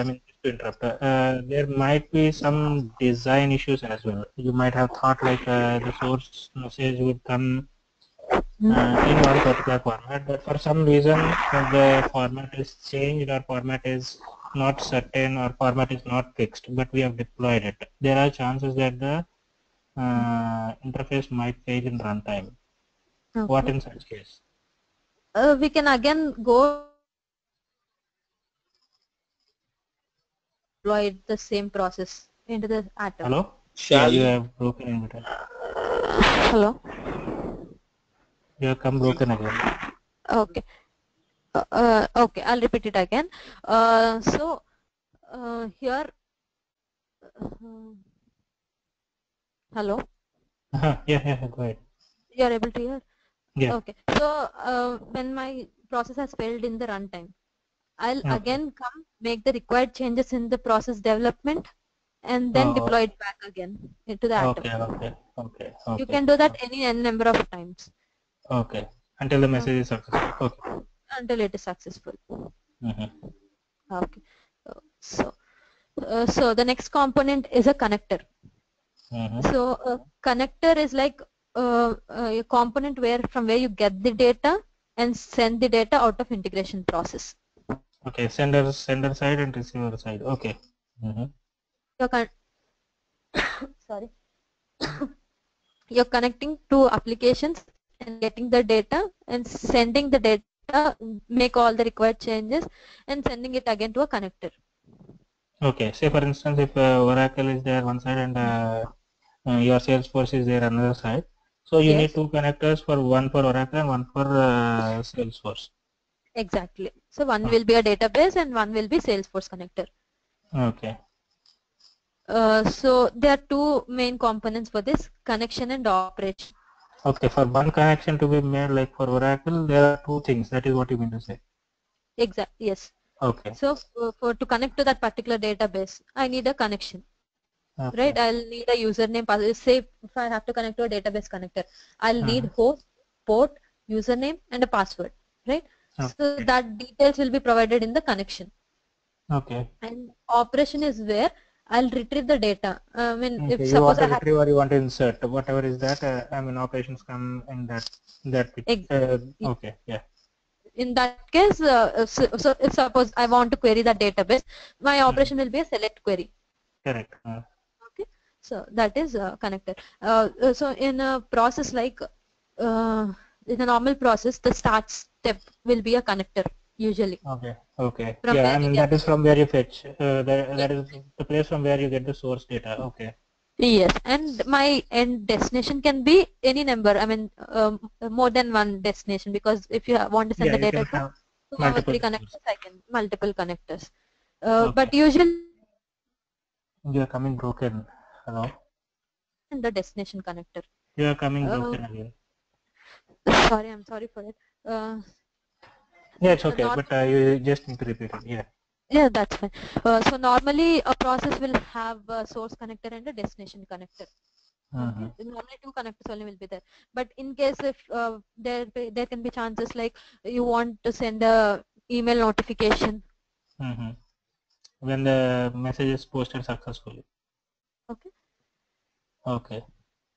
mean, just to interrupt, there might be some design issues as well. You might have thought like the source message would come in one particular format, but for some reason the format is changed or format is not certain or format is not fixed, but we have deployed it. There are chances that the interface might fail in runtime. What Okay. in such case? We can again go deploy the same process into the atom. Hello? Yeah, you Shall have broken in between. Hello. You have come broken again. Okay. Okay, I'll repeat it again. So here, hello. Yeah, go ahead. You are able to hear? Yeah. Okay. So when my process has failed in the runtime, I'll Okay. again come make the required changes in the process development and then Oh, deploy it back again into the atom. You okay. can do that any n number of times. Okay. Until the Okay. message is successful. Okay. Until it is successful. Mm-hmm. Okay. So the next component is a connector. Mm-hmm. So a connector is like a component from where you get the data and send the data out of integration process. Okay. Sender side and receiver side. Okay. Mm-hmm. You're sorry. You're connecting to applications and getting the data and sending the data, make all the required changes and sending it again to a connector. Okay. Say for instance, if Oracle is there one side and your Salesforce is there another side, so you need Yes, two connectors for one for Oracle and one for Salesforce. exactly. So one Okay. will be a database and one will be Salesforce connector. Okay. So there are two main components for this: connection and operation. Okay. For one connection to be made, like for Oracle, there are two things. That is what you mean to say. Exactly. Yes. Okay. So for to connect to that particular database, I need a connection, right? Okay. I'll need a username, password. Say if I have to connect to a database connector, I'll Mm-hmm. need host, port, username, and a password, right? So Okay. that details will be provided in the connection. Okay. And operation is where I'll retrieve the data. I mean, if Okay. You suppose want to I have retrieve or you want to insert whatever is that. I mean, operations come in that. ex- Okay. Yeah. in that case, so if suppose I want to query the database, my Mm-hmm. operation will be a select query. Correct. Okay, so that is connected. So in a process like in a normal process, the start step will be a connector usually Okay. Okay. from Yeah. where I you mean, get that is the from where you fetch. data. That is the place from where you get the source data. Okay. Yes, and my end destination can be any number. I mean, more than one destination, because if you want to send Yeah. the You can data to have 2 or 3 multiple sources. connectors, I can multiple connectors. Okay. But usually You are coming broken. Hello. in the destination connector. You are coming Uh, broken again. Sorry, I'm sorry for it. Yeah, it's okay. Not But you just need to repeat it. Yeah. Yeah, that's fine. So normally a process will have a source connector and a destination connector. Okay, normally two connectors only will be there. But in case if there can be chances like you want to send a email notification. When the message is posted successfully. Okay. Okay.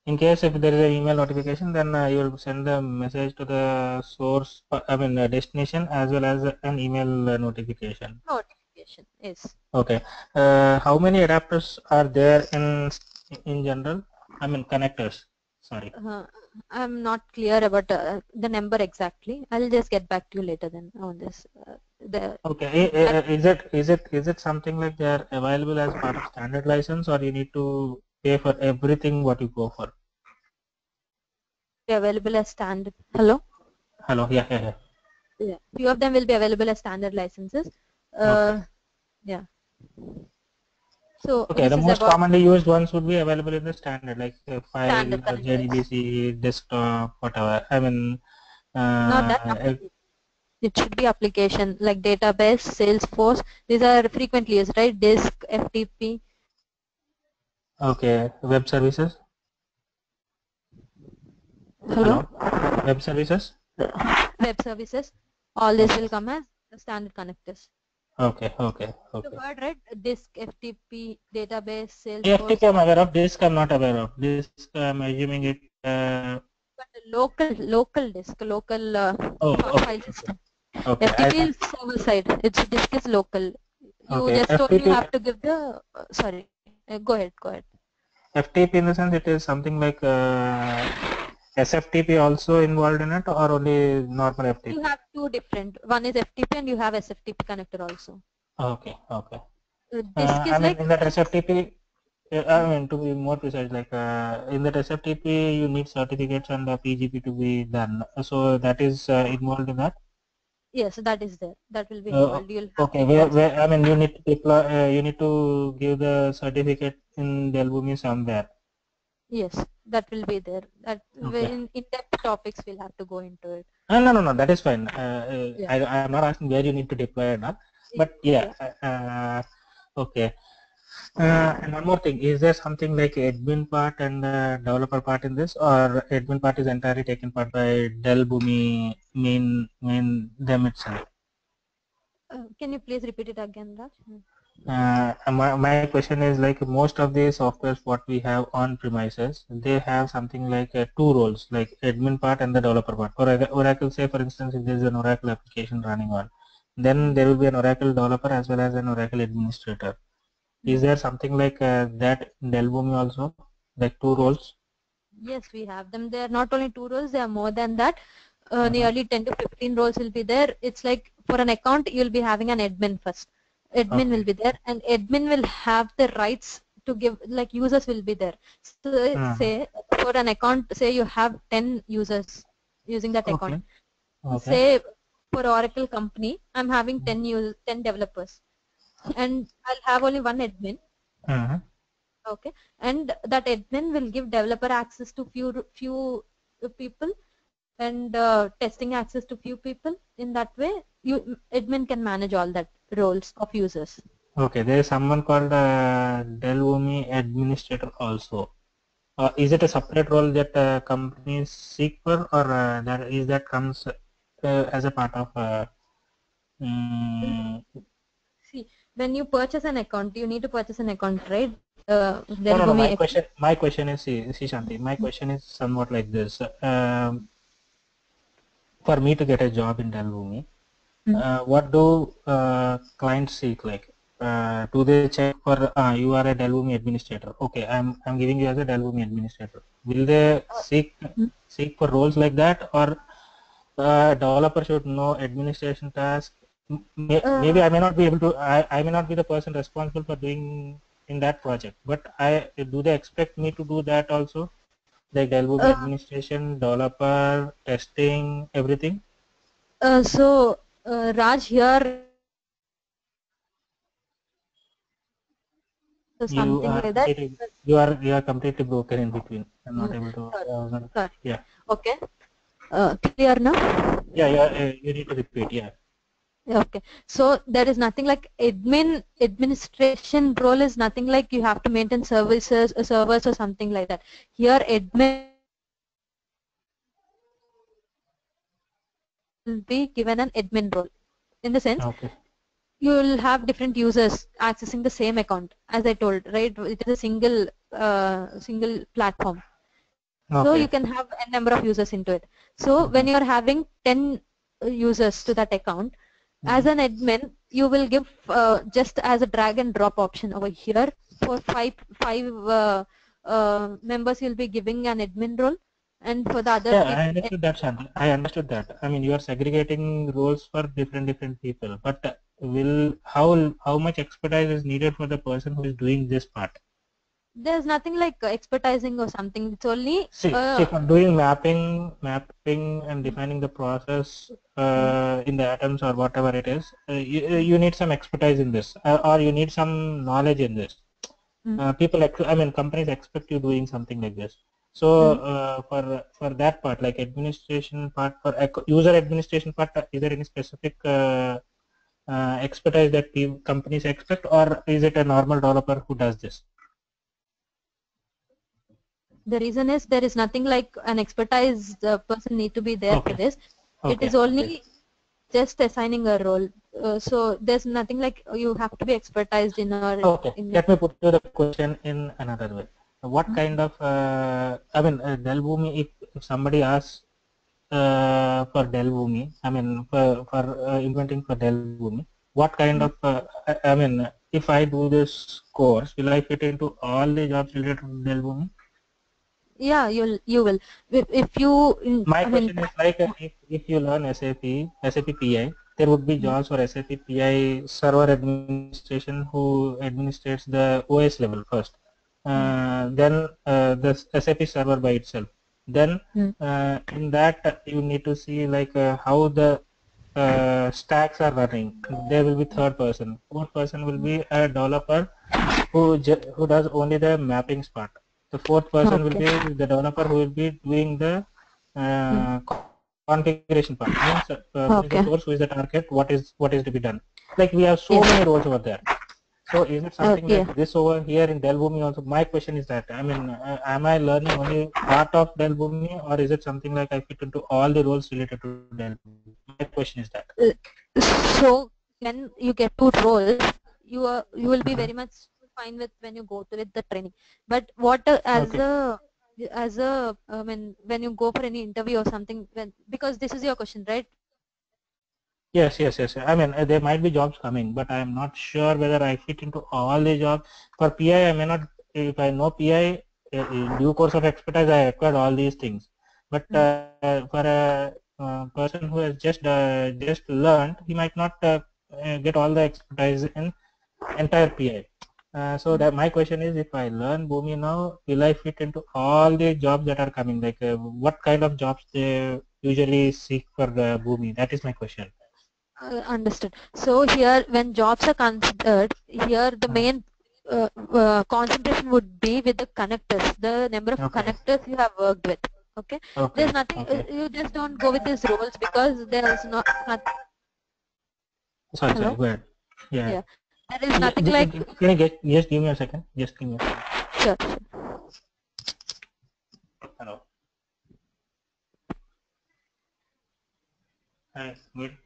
In case if there is an email notification, then you will send the message to the source, destination as well as an email notification. Notification, yes. Okay. How many adapters are there in general? I mean connectors. Sorry. I'm not clear about the number exactly. I'll just get back to you later then on this. Okay. Is it something like they are available as part of standard license, or you need to pay for everything what you go for? Be available as standard. Hello. Hello. Yeah. Yeah. Yeah. Yeah. Few of them will be available as standard licenses. Okay. Yeah. So Okay, this the is most about commonly used ones would be available in the standard, like file, standard connectors. JDBC, desktop, whatever. I mean, Not that uh, application. It should be application like database, Salesforce. These are frequently used, right? Disk, FTP. okay, web services. Hello. Hello, web services. Web services. All this Okay, will come as standard connectors. You okay. heard right? Disk, FTP, database, FTP Salesforce. I'm aware of. Disk I'm not aware of. Disk I'm assuming it. But local disk, local Oh, file system. okay. FTP is server side. Its disk is local. You Okay. just told you have to give the sorry. Go ahead. Go ahead. FTP in the sense it is something like SFTP also involved in it, or only normal You FTP? have two different. One is FTP and you have SFTP connector also. Okay. Disk I is mean, like in that SFTP, I mean, to be more precise, like in that SFTP, you need certificates and PGP to be done. So that is involved in that. yes, that is there. That will be Uh, involved. You'll have okay, to purchase. I mean, you need to deploy, you need to give the certificate in Dell Boomi somewhere. Yes, that will be there. That Okay. in-depth topics we'll have to go into it. No, that is fine. Yeah. I'm not asking where you need to deploy or not, but yeah, Yeah. okay. And one more thing, is there something like admin part and developer part in this, or admin part is entirely taken part by Dell Boomi main them itself? Can you please repeat it again, Raj? My question is like most of the softwares what we have on premises, they have something like two roles, like admin part and the developer part. For Oracle, say for instance, if there is an Oracle application running on, then there will be an Oracle developer as well as an Oracle administrator. Is there something like that in Dell Boomi also, like two Yes. roles? Yes, we have them. They are not only two roles, they are more than that. Uh-huh. Nearly 10 to 15 roles will be there. It's like for an account, you'll be having an admin first. Admin will Okay. be there and admin will have the rights to give, like users will be there. So Uh-huh. say for an account, say you have 10 users using that account. Okay. Okay. Say for Oracle company, I'm having 10 developers and I'll have only one admin. Uh-huh. Okay, and that admin will give developer access to few people and testing access to few people. In that way, admin can manage all that roles of users. Okay. There is someone called Dell Boomi administrator also. Is it a separate role that companies seek for, or that comes as a part of? Mm, See, when you purchase an account, you need to purchase an account, right? no, There'll no. be My me. question is, see, Shanti. My question is somewhat like this. For me to get a job in Dell Boomi, what do clients seek? Like, do they check for you are a Dell Boomi administrator? Okay, I'm giving you as a Dell Boomi administrator. Will they seek for roles like that, or developer should know administration task? Maybe Uh, I may not be able to. I may not be the person responsible for doing in that project, but I do they expect me to do that also? Like Dell Boomi uh, administration, developer, testing, everything. Raj, here so You something are like that. completely you are completely broken in between. I'm not able to. Sorry, I was not, sorry. yeah. Okay, clear now? Yeah. You need to repeat. Yeah. Okay, so there is nothing like administration role is nothing like you have to maintain services, servers or something like that. Here, admin will be given an admin role. In the sense, Okay. you will have different users accessing the same account. As I told, right, it is a single platform. So Okay. you can have a number of users into it. So when Mm-hmm. you are having 10 users to that account, as Mm-hmm. an admin, you will give just as a drag and drop option over here for five members. You'll be giving an admin role, and for the other Yeah, I people, understood that, Shanti. I understood that. I mean, you are segregating roles for different people, but will how much expertise is needed for the person who is doing this part? there's nothing like expertising or something. It's only See, for doing mapping and defining the process mm, in the atoms or whatever it is, you need some expertise in this, or you need some knowledge in this. mm, People, I mean, companies expect you doing something like this. So mm. for that part, like administration part, for user administration part, is there any specific expertise that companies expect, or is it a normal developer who does this? The reason is there is nothing like an expertise person need to be there for Okay, this. It okay, is okay. only just assigning a role. So there's nothing like you have to be expertised in or Okay, in it. let me put you the question in another way. What Mm, kind of, I mean, Dell Boomi, if somebody asks for Dell Boomi, I mean, for implementing for Dell Boomi, what kind of, mm. I mean, if I do this course, will I fit into all the jobs related to Dell Boomi? Yeah, you will. If you, My I mean, question is like, if you learn SAP PI, there would be mm, jobs for SAP PI server administration who administrates the OS level first. mm, Then the SAP server by itself. Then mm, in that you need to see like how the stacks are running. There will be third person. Fourth person will mm. be a developer who does only the mappings part. The fourth person will Okay. be the developer who will be doing the Mm. configuration part. Means who is the Okay. source, who is the target, what is to be done. Like we have so Yes. many roles over there. So is it something Yeah. like this over here in Dell Boomi also? My question is that, I mean, am I learning only part of Dell Boomi, or is it something like I fit into all the roles related to Dell Boomi? My question is that. Uh, So when you get to roles, you will be Mhm. very much fine with when you go to with the training. But what Okay. as a I mean when you go for any interview or something, when because this is your question, right? Yes, yes, yes. I mean, there might be jobs coming, but I am not sure whether I fit into all the jobs. For PI, I may not. If I know PI, in due course of expertise, I acquired all these things. But Mm. for a person who has just learned, he might not get all the expertise in entire PI. So Mm. that my question is, if I learn Boomi now, will I fit into all the jobs that are coming? Like, what kind of jobs they usually seek for Boomi? That is my question. Understood. So here, when jobs are considered, here the Uh, main concentration would be with the connectors, the number of okay, connectors you have worked with. Okay, there's okay, nothing. okay. You just don't go with these roles because there's not. Sorry, sorry. Hello. Go ahead. Yeah. Yeah, there is nothing like. Can you just give me a second? Just give me a second. Sure. Sure. Hello. Hi. Good.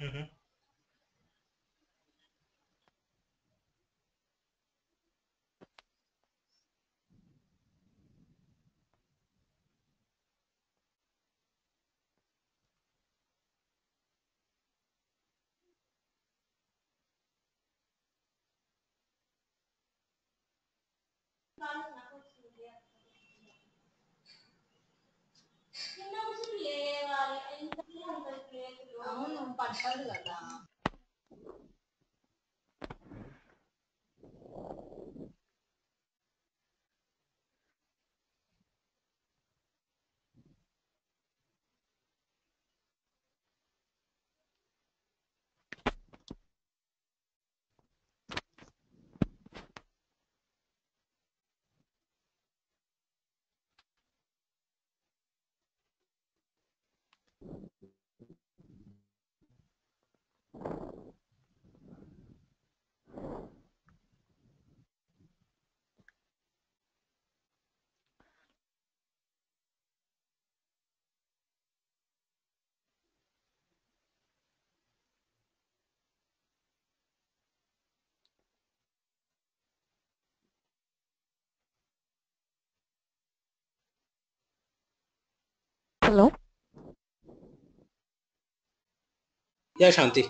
Mm-hmm. Hello. Yeah, Shanti.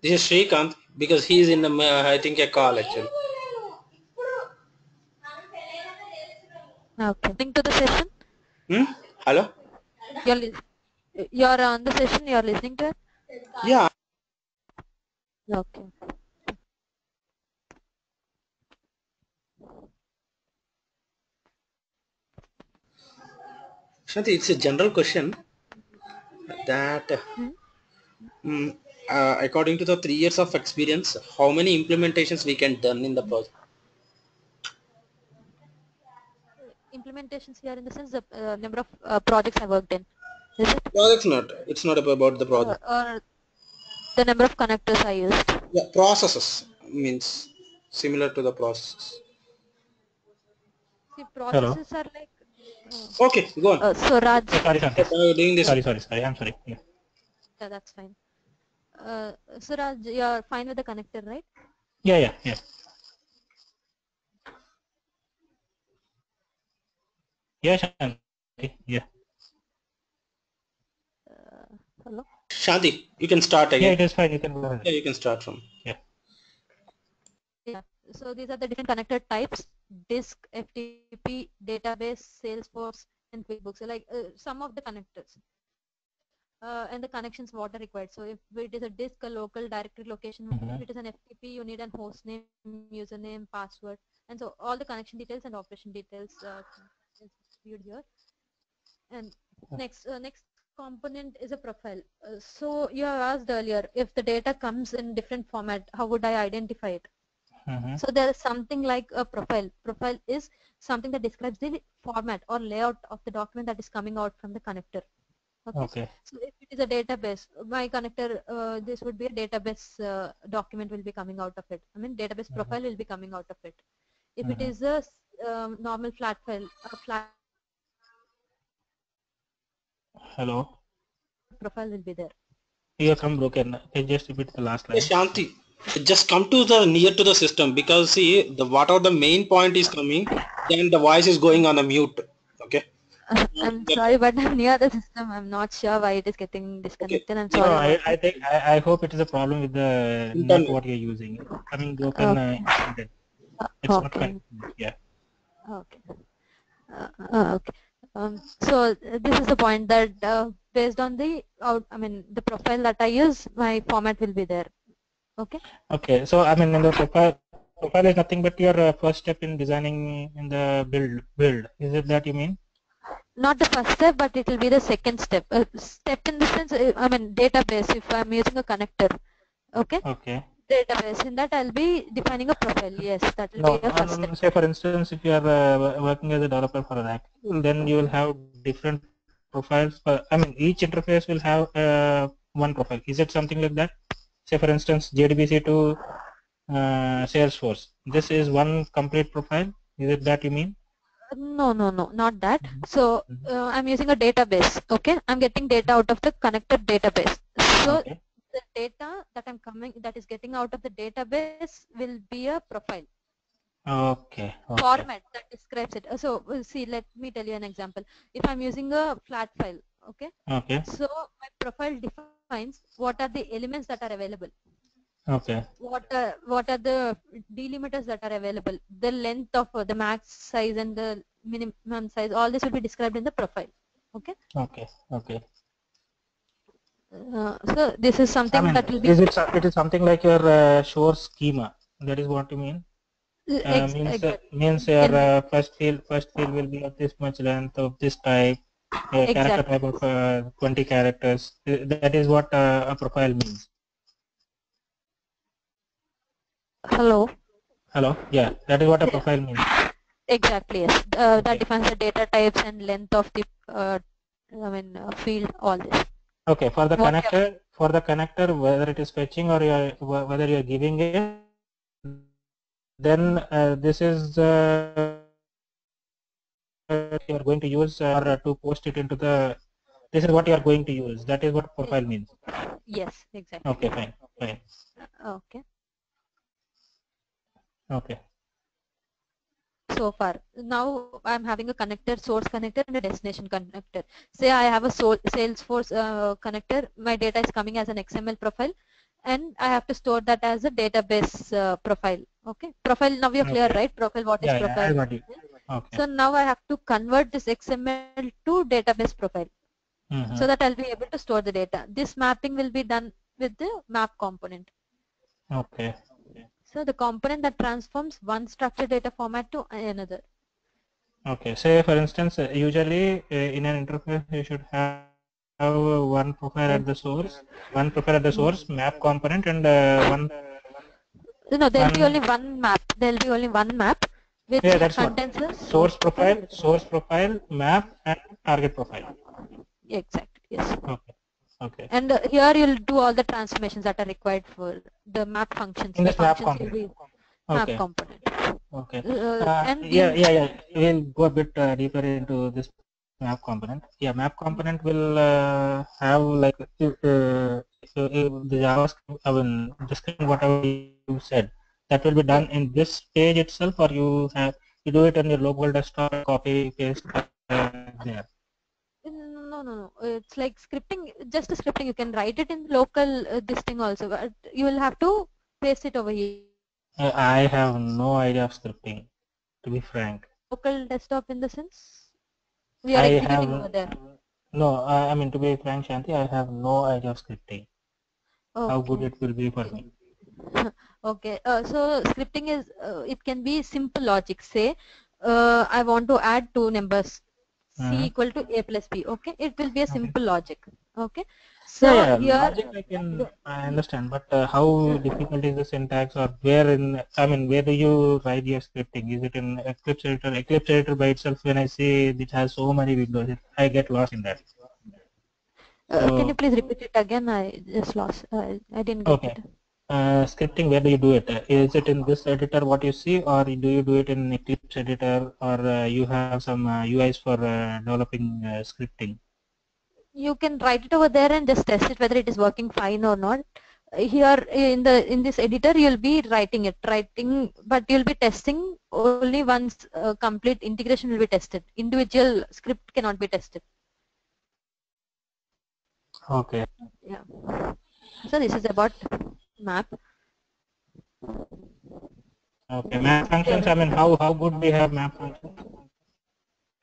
This is Srikanth because he is in the, I think, a call actually. Okay. Link to the session. Hello? You're you're on the session. You're listening to it. Yeah. Okay. Shanti, it's a general question that Hmm? according to the 3 years of experience, how many implementations we can done in the project? Implementations here in the sense the number of projects I worked in. Is it? Projects not. It's not about the project. Or the number of connectors I used. Yeah, processes means similar to the processes. See, Hello. processes are like. Okay, go on. So Raj. Sorry, Shanti. Doing this. Sorry. I'm sorry. Yeah. Yeah, that's fine. So Raj, you're fine with the connector, right? Yeah. Yeah, Shanti. Yeah. Hello. Shanti, you can start Yeah, again. it is fine. You can go ahead. Yeah, you can start from. Yeah. Yeah. So these are the different connector types: disk, FTP, database, Salesforce, and QuickBooks. So like some of the connectors. And the connections what are required. So if it is a disk, a local directory location. If it is an FTP, you need an host name, username, password, and so all the connection details and operation details is viewed here. And next component is a profile. So you have asked earlier if the data comes in different format, how would I identify it? So there is something like a profile. Profile is something that describes the format or layout of the document that is coming out from the connector. Okay. So if it is a database, my connector, this would be a database document will be coming out of it. I mean, database profile will be coming out of it. If it is a normal flat file, a flat Hello. profile will be there. You come broken. Can you just repeat the last Yeah, line? Shanti, just come to the near to the system because see the whatever the main point is coming, then the voice is going on a mute. Okay. I'm sorry, but I'm near the system. I'm not sure why it is getting Okay. disconnected. I'm No, sorry about I that. think I hope it is a problem with the net Internet. what you're using. It's coming broken Okay. internet. It's not Okay. connected. Yeah. Okay. Okay. So this is the point that based on the I mean the profile that I use, my format will be there. Okay. Okay. So I mean, in the profile is nothing but your first step in designing in the build. Is it that you mean? Not the first step, but it will be the second step. Step in the sense, I mean database. If I'm using a connector, okay. Okay. Database. In that I'll be defining a profile. Yes, that will No, be a first step. say for instance, if you are working as a developer for Rack, then you will have different profiles. I mean, each interface will have one profile. Is it something like that? Say for instance, JDBC to Salesforce. This is one complete profile. Is it that you mean? No, not that. So I'm using a database. Okay, I'm getting data out of the connected database. So Okay. the data that is getting out of the database will be a profile Okay. format that describes it. So see, let me tell you an example. If I'm using a flat file, okay. Okay. So my profile defines what are the elements that are available. Okay. What are the delimiters that are available, the length of the max size and the minimum size, all this will be described in the profile. Okay. Okay. So this is I something mean, that will be is it is something like your shore schema? That is what you mean? Means exactly. your Can be first field will be of this much length of this type, character exactly. type of 20 characters. That is what a profile means. Hello. Hello. Yeah, that is what a profile means. Exactly, yes. That Okay. defines the data types and length of the field, all this. Okay, for the What connector, whether it is fetching or whether you are giving it, then this is you are going to use or to post it into the. This is what you are going to use. That is what profile means. Yes, exactly. Okay, fine, fine. Okay. Okay. So far, now I'm having a connector, source connector and a destination connector. Say I have a Salesforce connector, my data is coming as an XML profile and I have to store that as a database profile. Okay, profile, now you're clear, Okay. right? Profile, what is Yeah, I profile? got you. Okay. So now I have to convert this XML to database profile so that I'll be able to store the data. This mapping will be done with the map component. Okay. So the component that transforms one structured data format to another. Okay. Say for instance, usually in an interface you should have one profile at the source, map component, and No, there'll be only one. one map. There'll be only one map which Yeah, that's what. contains a source Source profile, map, and target profile. Exactly, yes. Okay. Okay. And here you'll do all the transformations that are required for the map functions. In The this map functions will component. be map Okay. component. Okay. And Yeah, these yeah, yeah. We'll go a bit deeper into this map component. Yeah, map component will have like the JavaScript, I mean, description whatever you said. That will be done in this page itself, or you do it on your local desktop, copy paste there. no. It's like scripting, just a scripting. You can write it in local this thing also, but you will have to paste it over here. I have no idea of scripting, to be frank. Local desktop in the sense we are I executing over have there. no. I mean, to be frank, Shanti, I have no idea of scripting. How good Okay. it will be for me. Okay. So scripting is it can be simple logic. Say I want to add two numbers, C equal to A plus B. Okay. It will be a Okay. simple logic. Okay. Yeah, So yeah. here Logic I understand, but how difficult is the syntax, or I mean, where do you write your scripting? Is it in Eclipse Editor? Eclipse Editor by itself, when I say it has so many windows, I get lost in that. can you So, please repeat it again? I just lost. I didn't get okay. it. Scripting, where do you do it? Is it in this editor what you see, or do you do it in Eclipse Editor, or you have some UIs for developing scripting? You can write it over there and just test it whether it is working fine or not. Here in this editor you'll be writing, but you'll be testing only once complete integration will be tested. Individual script cannot be tested. Okay. Yeah. So this is about map. Okay. Map functions, I mean, how good we have map functions?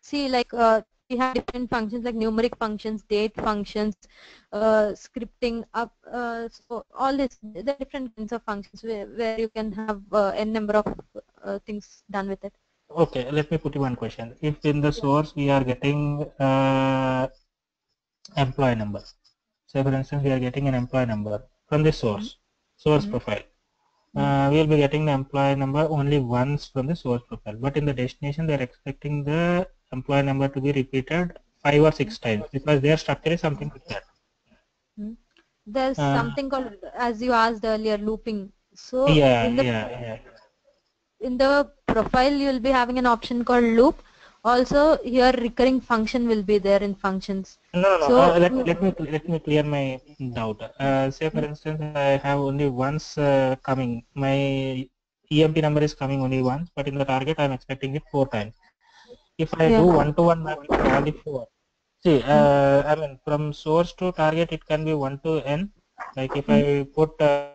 See, like we have different functions like numeric functions, date functions, scripting up. So all this, there are different kinds of functions where you can have n number of things done with it. Okay, let me put you one question. If in the source we are getting employee number, say for instance we are getting an employee number from the source profile. We will be getting the employee number only once from the source profile, but in the destination they are expecting the employee number to be repeated 5 or 6 times because their structure is something like that. There's something called, as you asked earlier, looping. So Yeah. in the profile you'll be having an option called loop. Also here recurring function will be there in functions. No. So Let me clear my doubt. Say for instance, I have only once coming. My EMP number is coming only once, but in the target, I'm expecting it 4 times. If I do yeah. one-to-one mapping for all the 4, see, I mean, from source to target, it can be 1 to n. Like if I put or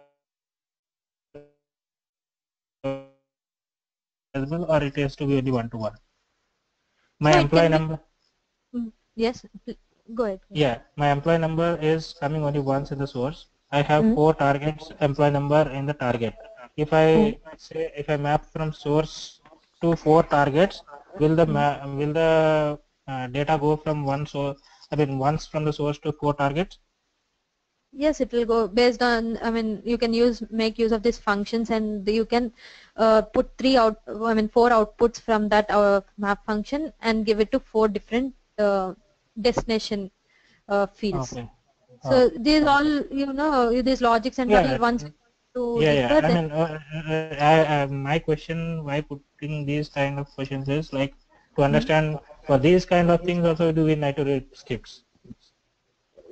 it has to be only 1-to-1. My So it employee can be, number. yes, go ahead. Yeah, my employee number is coming only once in the source. I have Mm. 4 targets employee number in the target. If I map from source to 4 targets, will the data go from one source? I mean, once from the source to 4 targets? Yes, it will go based on, I mean, you can make use of these functions and you can put four outputs from that map function and give it to 4 different destination fields. Okay. So these all, these logics and all once to Yeah. defer, I then mean, my question, why putting these kind of questions is like to understand for these kind of things also do we need to read scripts?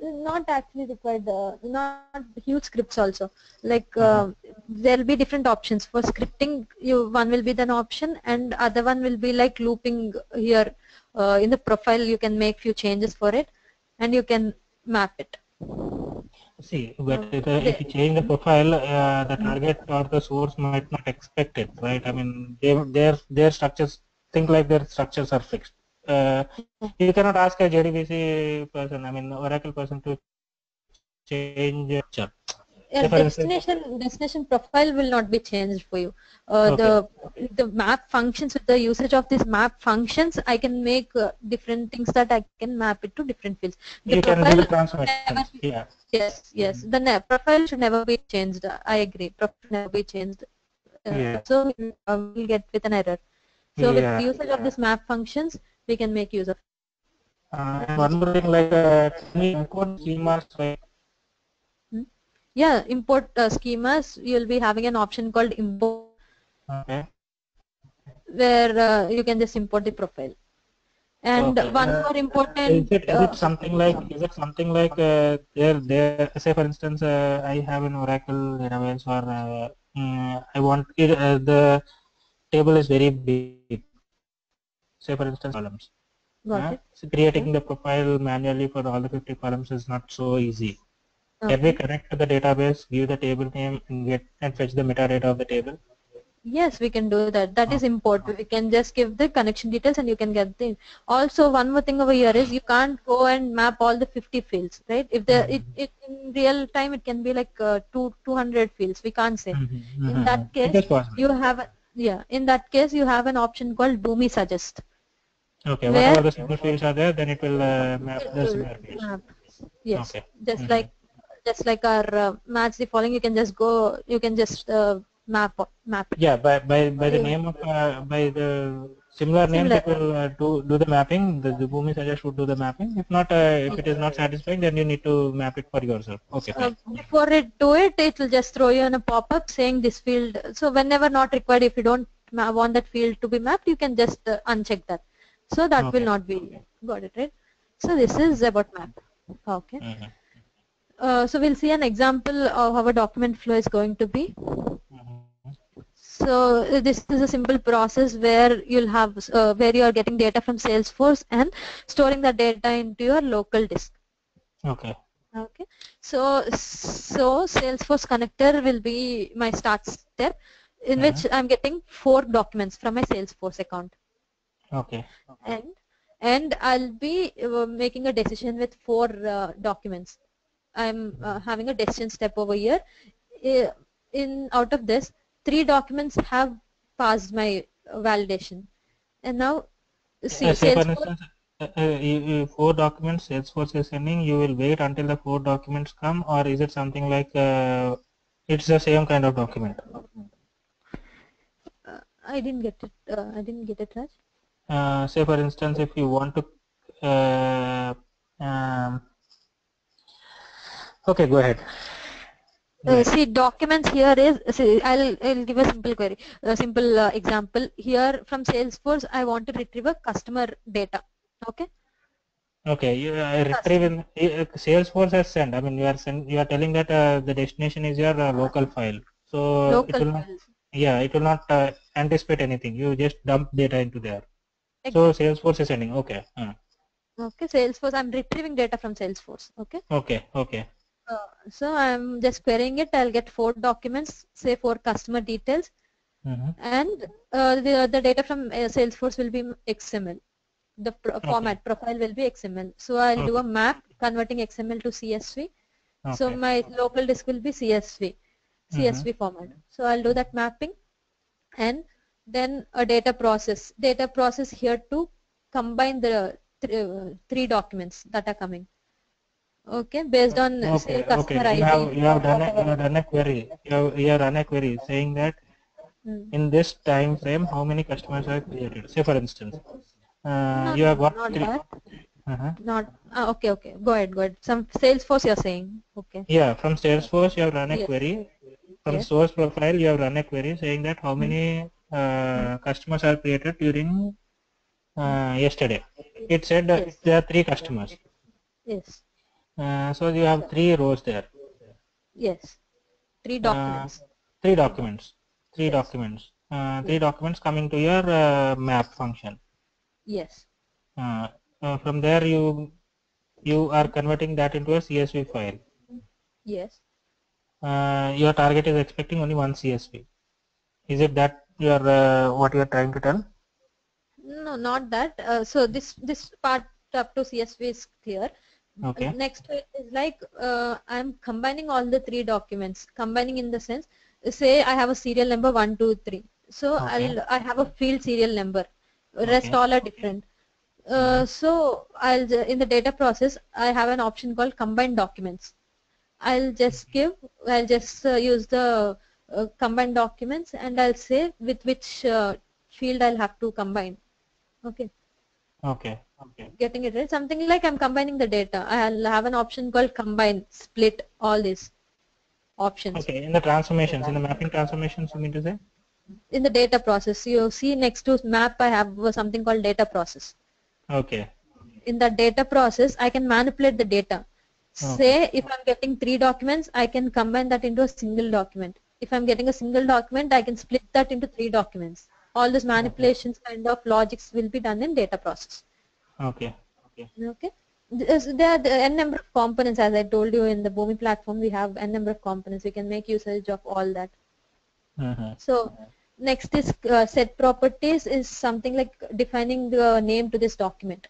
not actually required, not huge scripts also. Like there'll be different options for scripting. One will be an option, and other one will be like looping here. In the profile, you can make few changes for it, and you can map it. See, but if you change the profile, the target or the source might not expect it, right? I mean, their structures think like their structures are fixed. You cannot ask a JDBC person, I mean, Oracle person to change structure. Yeah, Say for instance, destination profile will not be changed for you. okay, The map functions, with the usage of these map functions, I can make different things that I can map it to different fields. The you can profile do the never transformations. be, Yeah. yes. The profile should never be changed. I agree. Profile should never be changed. Yeah. So we'll get with an error. So with Yeah. the usage of these map functions, we can make use of. And one more thing, like, can we import schemas, like? Yeah, import schemas. You'll be having an option called import, Okay. where you can just import the profile. And Okay. one more important, Is it something like there say for instance I have an Oracle database or I want it the table is very big, say for instance columns. got it. So creating the profile manually for all the 50 columns is not so easy. Can we Okay. connect to the database, give the table name, and get and fetch the metadata of the table? Yes, we can do that. That is import. We can just give the connection details and you can get the. Also, one more thing over here is you can't go and map all the 50 fields, right? If it in real time it can be like 200 fields. We can't say. In that It case, is possible. you have in that case you have an option called Boomi Suggest, Okay, where whatever the similar fields are there, then it will map it the will similar fields. map. Yes, Okay. just like our match the following. You can just go. You can just map it. Yeah, by the name of by the similar names, Similar. it will do the mapping. The Boomi suggest would do the mapping. If not, if it is not satisfying, then you need to map it for yourself. Okay, fine. Before it do it, it will just throw you on a pop-up saying this field. So whenever not required, if you don't want that field to be mapped, you can just uncheck that. So that will Okay. not be, got it, right? So this is about map. Okay. So we'll see an example of how a document flow is going to be. So this is a simple process where you'll have where you are getting data from Salesforce and storing that data into your local disk. Okay. Okay. So Salesforce connector will be my start step, in which I'm getting 4 documents from my Salesforce account. Okay. And I'll be making a decision with 4 documents. I'm having a decision step over here. In out of this, 3 documents have passed my validation, and now see Say for Salesforce. instance, 4 documents Salesforce is sending. You will wait until the 4 documents come, or is it something like it's the same kind of document? I didn't get it. I didn't get it, Raj. Say for instance, if you want to um, okay, go ahead. See, documents here is, see, I'll give a simple query, a simple example. Here from Salesforce, I want to retrieve a customer data. Okay. Okay, you retrieve in Salesforce has sent. I mean, you are telling that the destination is your local file. So it Local will not. file. Yeah, it will not anticipate anything. You just dump data into there. Exactly. So Salesforce is sending. Okay. Okay, Salesforce. I'm retrieving data from Salesforce. Okay. Okay. Okay. So I'm just querying it. I'll get 4 documents, say 4 customer details, and the data from Salesforce will be XML. The format profile will be XML. So I'll do a map converting XML to CSV. So my local disk will be CSV format. So I'll do that mapping, and then a data process here to combine the 3 documents that are coming. Okay, based on say customer ID. You have done a query. You have run a query saying that in this time frame, how many customers are created? Say for instance, No, you have got not 3. that. Not okay. Go ahead. Some Salesforce you're saying. Okay. Yeah, from Salesforce you have run a Yes. query. From Yes. source profile you have run a query saying that how many customers are created during yesterday. It said Yes. there are 3 customers. Yes. So you have 3 rows there. Yes. 3 Uh, documents. 3 documents. 3 Yes. documents. 3 Yes. documents coming to your map function. Yes. From there you are converting that into a CSV file. Yes. Your target is expecting only 1 CSV. Is it that your what you are trying to tell? No, not that. So this part up to CSV is clear. Okay. Next is like I'm combining all the 3 documents. Combining in the sense, say I have a serial number 1, 2, 3. So Okay. I have a field serial number. Rest Okay. all are different. So in the data process I have an option called combine documents. I'll just use the combine documents and I'll say with which field I'll have to combine. Okay. Okay. Getting it right? Something like I'm combining the data. I'll have an option called combine, split, all these options. Okay. In the transformations, in the mapping transformations, you mean to say? In the data process, you see next to map I have something called data process. Okay. In the data process, I can manipulate the data. Okay. Say if I'm getting 3 documents, I can combine that into a single document. If I'm getting a single document, I can split that into 3 documents. All these Okay. manipulations kind of logics will be done in data process. Okay. Okay. There are the n number of components, as I told you in the Boomi platform. We have n number of components. We can make usage of all that. So next is set properties is something like defining the name to this document.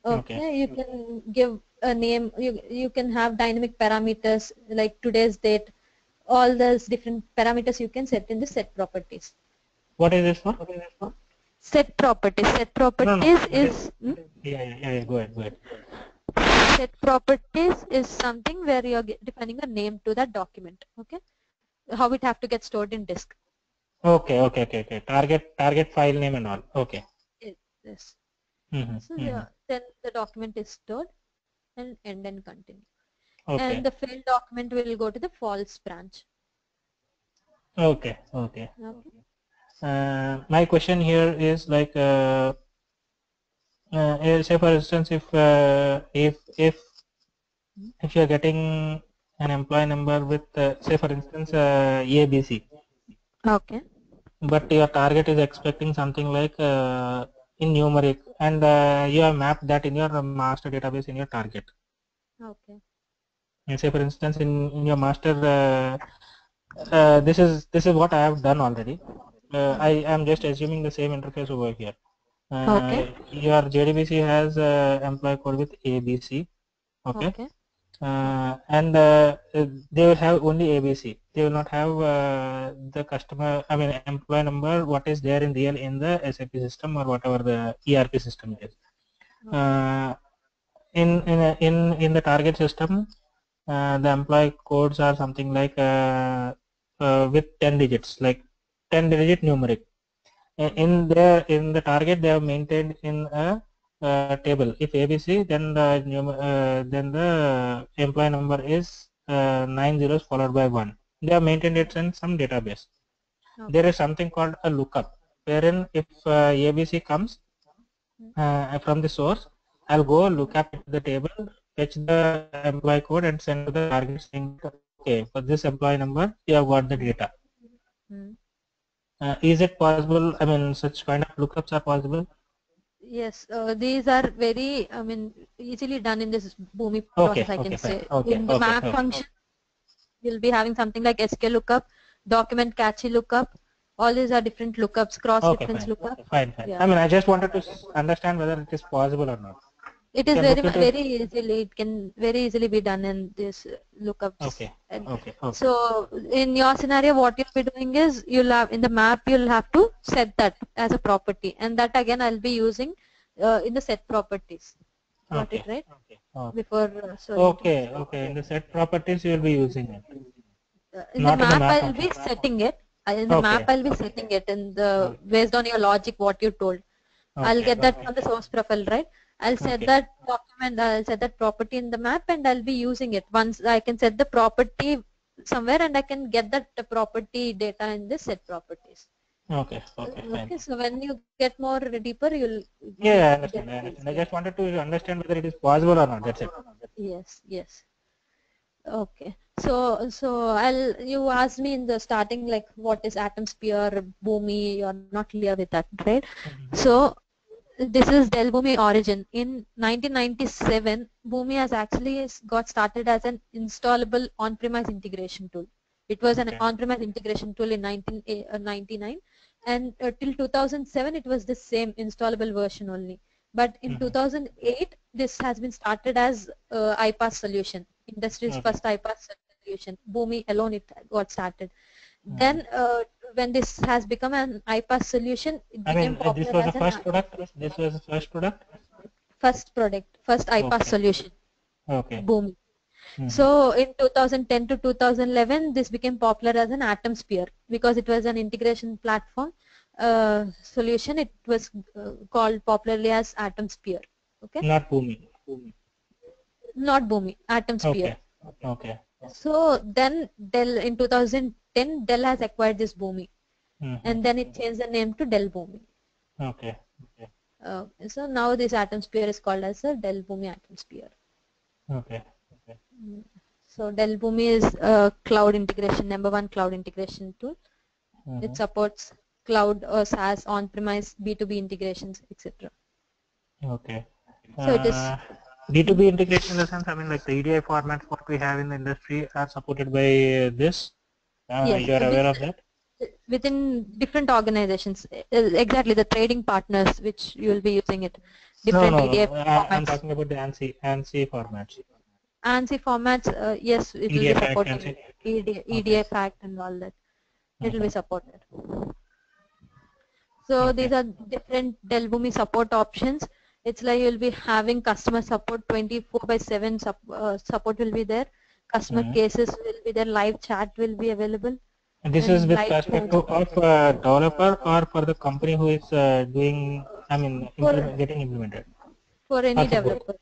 Okay. Okay, you can give a name. You can have dynamic parameters like today's date. All those different parameters you can set in the set properties. What is this for? Set properties. Set No, no. properties What is? is Yeah. Go ahead. Go ahead. set properties is something where you're defining a name to that document. Okay, how it have to get stored in disk. Okay. Target file name and all. Okay. Yes. So Mm-hmm. then the document is stored and end and continue. Okay. And the failed document will go to the false branch. Okay. Okay. My question here is like, say for instance, if you are getting an employee number with, say for instance, ABC, Okay. but your target is expecting something like in numeric, and you have mapped that in your master database in your target. Okay. And say for instance, in your master, this is what I have done already. I am just assuming the same interface over here. Okay. Your JDBC has employee code with ABC. Okay. Okay. And they will have only ABC. They will not have the customer, I mean employee number, what is there in real in the SAP system or whatever the ERP system is. In the target system, the employee codes are something like with 10 digits, like 10-digit numeric. In the target, they have maintained in a table. If ABC, then the employee number is 9 zeros followed by 1. They have maintained it in some database. Okay. There is something called a lookup, wherein if ABC comes from the source, I'll go look up at the table, fetch the employee code, and send to the target saying, okay, for this employee number, you have got the data. Is it possible? I mean, such kind of lookups are possible. Yes, these are very, easily done in this Boomi process, I can say. In the map function, you'll be having something like SQL lookup, document cache lookup. All these are different lookups, cross-reference lookup. Fine. Yeah. I mean, I just wanted to understand whether it is possible or not. It is very easily. It can very easily be done in this lookups. Okay. So in your scenario, what you'll be doing is you'll have in the map you'll have to set that as a property, and that again I'll be using in the set properties. Got it right? Before okay. In the set properties you will be using it. In the map I'll be setting it. In the map I'll be setting it in the based on your logic what you told. I'll get that from the source profile, right? I'll set Okay. that document, I'll set that property in the map, and I'll be using it. Once I can set the property somewhere, and I can get that property data in the set properties. Okay. Okay. Fine. Okay, so when you get more deeper, you'll Yeah, I get understand. I these. understand. I just wanted to understand whether it is possible or not. That's it. Yes, yes. Okay. So you asked me in the starting like what is AtomSphere, Boomi, you're not clear with that, right? So this is Dell Boomi origin. In 1997, Boomi has actually got started as an installable on-premise integration tool. It was an Okay. on-premise integration tool in 1999, and till 2007 it was the same installable version only. But in 2008, this has been started as iPaaS solution, industry's Okay. first iPaaS solution. Boomi alone it got started. Then when this has become an iPaaS solution, it I became mean, this popular was the as an first product. This was the first product. first product, first iPaaS Okay. solution, Okay. Boomi. Mm-hmm. So in 2010 to 2011, this became popular as an AtomSphere because it was an integration platform solution. It was called popularly as AtomSphere. Okay, Not Boomi. not Boomi, AtomSphere. Okay. Okay. So then Dell in 2010, Dell has acquired this Boomi, Mm-hmm. and then it changed the name to Dell Boomi. Okay. So now this AtomSphere is called as a Dell Boomi Atomsphere. Okay. So Dell Boomi is a cloud integration, #1 cloud integration tool. It supports cloud or SaaS, on-premise, B2B integrations, etc. Okay. So it is B2B integration in the sense, I mean, like the EDI formats what we have in the industry are supported by this. yes, You are aware of that? within different organizations. Exactly, the trading partners which you will be using it. No, Different no, EDI no. I'm formats. talking about the ANSI formats. ANSI formats, yes, it will EDI be pack, supporting ANSI. Okay. EDI pack and all that. It will be Okay. supported. So these Okay. are different Dell Boomi support options. It's like you'll be having customer support 24/7 support will be there. Customer cases will be there. Live chat will be available. And this is And with live respect chat to of developer or for the company who is doing, I mean, for getting implemented, for or any for both. developer,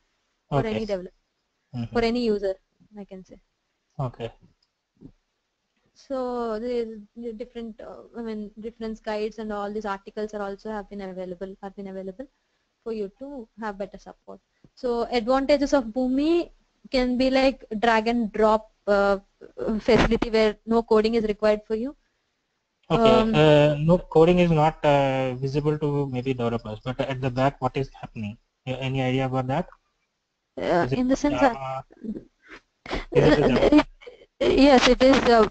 for Okay. any developer, Mm-hmm. for any user, I can say. Okay. So the different, I mean, reference guides and all these articles are also have been available for you to have better support. So advantages of Boomi can be like drag and drop facility where no coding is required for you. Okay. No, coding is not visible to maybe developers, but at the back, what is happening? Any idea about that? Is it In the sense that Java? Is it the Java? yes, it is.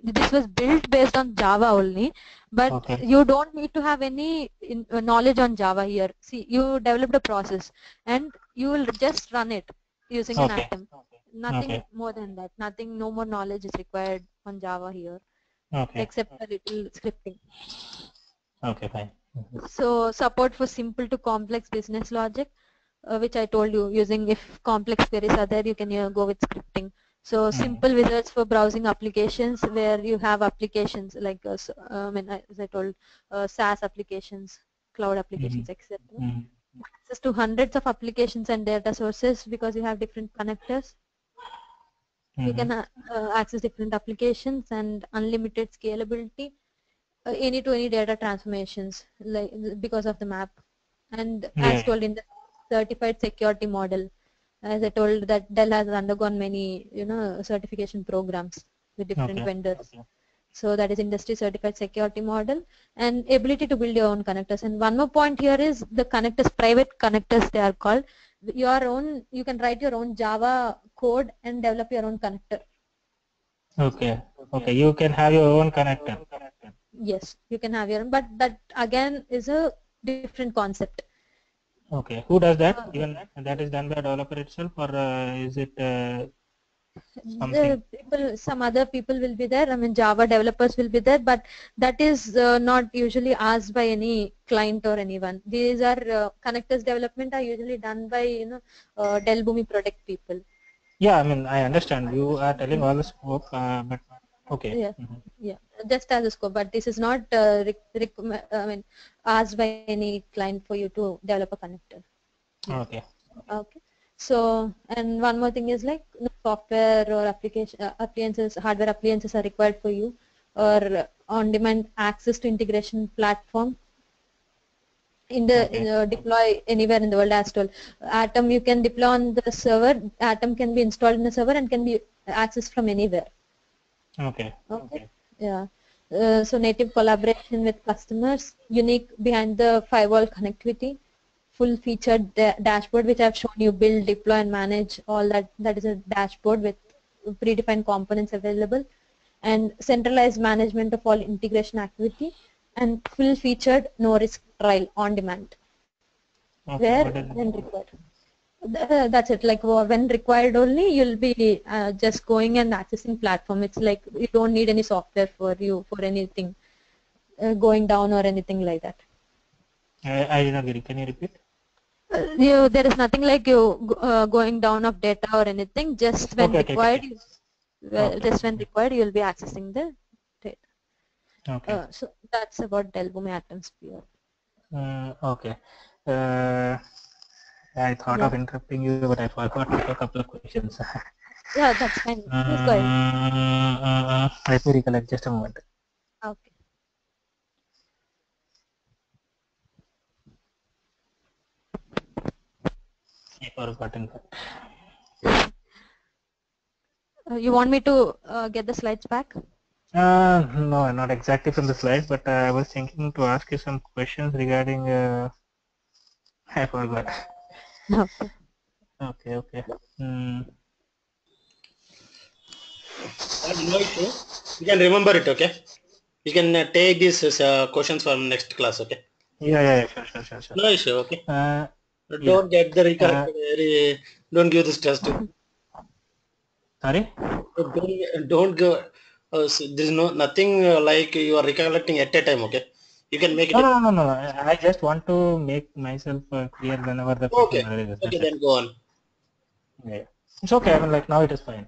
This was built based on Java only, but Okay. you don't need to have any knowledge on Java here. See, you developed a process, and you will just run it using an Okay. Atom. Okay. Nothing more than that. Nothing. No more knowledge is required on Java here, Okay. except a little scripting. Okay. Fine. So support for simple to complex business logic, which I told you, using if complex queries are there, you can go with scripting. So simple wizards for browsing applications where you have applications like, I mean, as I told, SaaS applications, cloud applications, etc. Access to hundreds of applications and data sources because you have different connectors. You can access different applications and unlimited scalability. Any to any data transformations like because of the map, and as Yeah. told in the certified security model, as I told that Dell has undergone many certification programs with different Okay. vendors. So that is industry certified security model and ability to build your own connectors. And one more point here is the connectors, private connectors they are called. You can write your own Java code and develop your own connector. Okay. Okay. You can have your own connector. Yes, you can have your own, but that again is a different concept. Okay. Who does that? Even that is done by developer itself, or is it something? Some other people will be there. I mean, Java developers will be there, but that is not usually asked by any client or anyone. These are connectors development are usually done by Dell Boomi product people. Yeah, I mean, I understand you are telling all the scope, but okay. Yeah, yeah, just as a scope, but this is not I mean, asked by any client for you to develop a connector. Okay. Okay. So, and one more thing is like software or application appliances, hardware appliances are required for you, or on-demand access to integration platform Okay. deploy anywhere in the world as well. Atom you can deploy on the server. Atom can be installed in the server and can be accessed from anywhere. Okay. Okay. Yeah. So native collaboration with customers, unique behind the firewall connectivity, full featured dashboard which I've shown you, build, deploy and manage all that. That is a dashboard with predefined components available, and centralized management of all integration activity, and full featured no risk trial on demand Okay. where What is when required. That's it. Like when required only, you'll be just going and accessing platform. It's like you don't need any software for you for anything going down or anything like that. I did not get it. Can you repeat? There is nothing like you going down of data or anything. Just when Okay. Okay. required, Okay. Okay. just when required, you'll be accessing the data. Okay. So that's about Dell Boomi Atomsphere. Okay. Uh, I thought Yeah, of interrupting you, but I forgot a couple of questions. yeah, that's fine. Please go ahead. Let me recollect just a moment. Okay. I forgot in fact. You want me to get the slides back? No, not exactly from the slide, but I was thinking to ask you some questions regarding. I forgot. Okay. Okay, okay. Mm, No issue. You can remember it, okay? You can take these questions from next class, okay? yeah, sure. No issue, okay? Uh, yeah. Don't get the Uh, recorrected. Don't give the stress to. Sorry. Don't go. There is no nothing like you are recollecting at a time, okay? You can make No, it. no, no, no, no. I just want to make myself clear whenever the question Okay. arises. Okay, That's it. then go on. Yeah. It's okay. I mean, like now it is fine.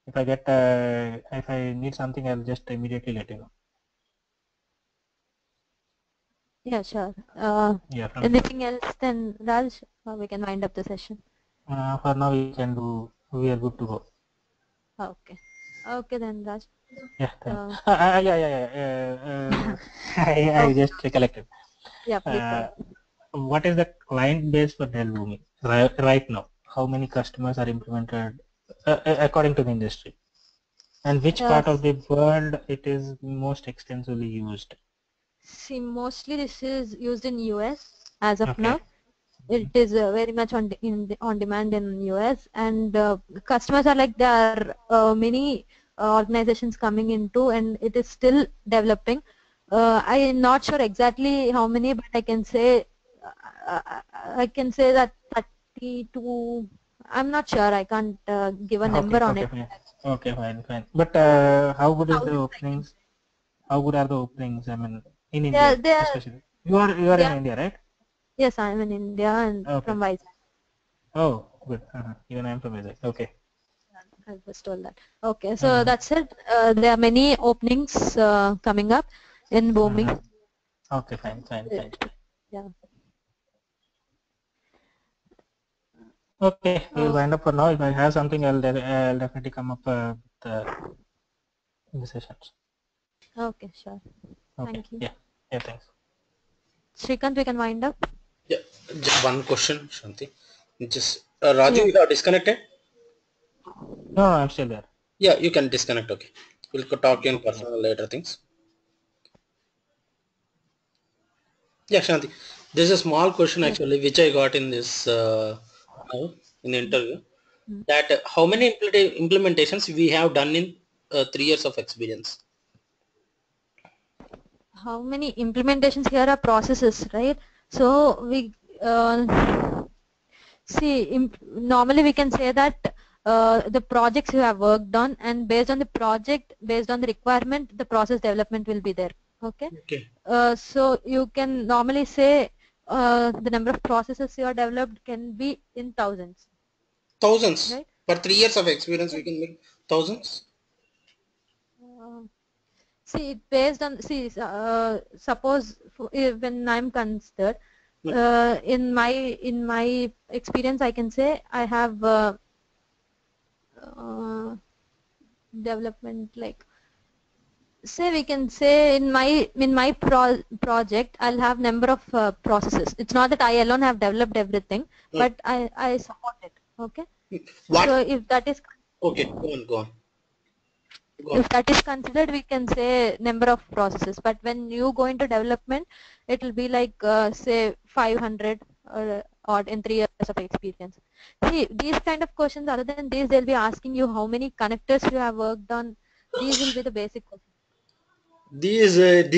If I need something, I'll just immediately let you know. Yeah, sure. Yeah. Anything else then, Raj? We can wind up the session. For now, we can do. We are good to go. Okay. Okay then, Raj. Yeah. Thanks. Uh, I okay. just recollected. Yeah, please go Uh, ahead. what is the client base for Dell Boomi right now? How many customers are implemented according to the industry? And which part of the world it is most extensively used? See, mostly this is used in US as of Okay. now. It is very much on demand in US, and customers are like there are many organizations coming into, and it is still developing. I am not sure exactly how many, but I can say that 32. I'm not sure. I can't give a number on it. Fine. Okay, fine. But how good is the Thousands, I can openings? say. How good are the openings? I mean, in They are, India, they are, especially. You are they in are, India, right? yes, I'm in India and Okay. from Vizag. Oh, good. Even I'm from Vizag. Okay. I was told that. Okay, so Mm-hmm. that's it. There are many openings coming up in Boomi. Mm-hmm. Okay, fine. Yeah. Okay, we'll Oh, wind up for now. If I have something, I'll definitely come up in the sessions. okay, sure. Okay. Thank you. Yeah. Thanks. Shrikant, we can wind up. Yeah, just one question, Shanti. Just Raju, Yes. you have disconnected? No, I'm still there. Yeah, you can disconnect. Okay, we'll talk in Okay. Yeah. personal later things. Yeah, Shanti. There's a small question Yes. actually which I got in this now in the interview. Mm. That how many implementations we have done in 3 years of experience? How many implementations here are processes, right? So we see. Normally we can say that the projects you have worked on, and based on the project, based on the requirement, the process development will be there. Okay. Okay. So you can normally say the number of processes you have developed can be in thousands, Thousands. right? For 3 years of experience, Yeah. we can make thousands. Uh, See, it based on, see, suppose when I'm considered, In my experience, I can say I have development, like, say we can say in my project I'll have number of processes. It's not that I alone have developed everything, but I support it. Okay. What? So if that is Okay, go on. if that is considered, we can say number of processes. But when you go into development, it will be like say 500 odd in 3 years of experience. See, these kind of questions, other than these, they'll be asking you how many connectors you have worked on. These will be the basic questions. This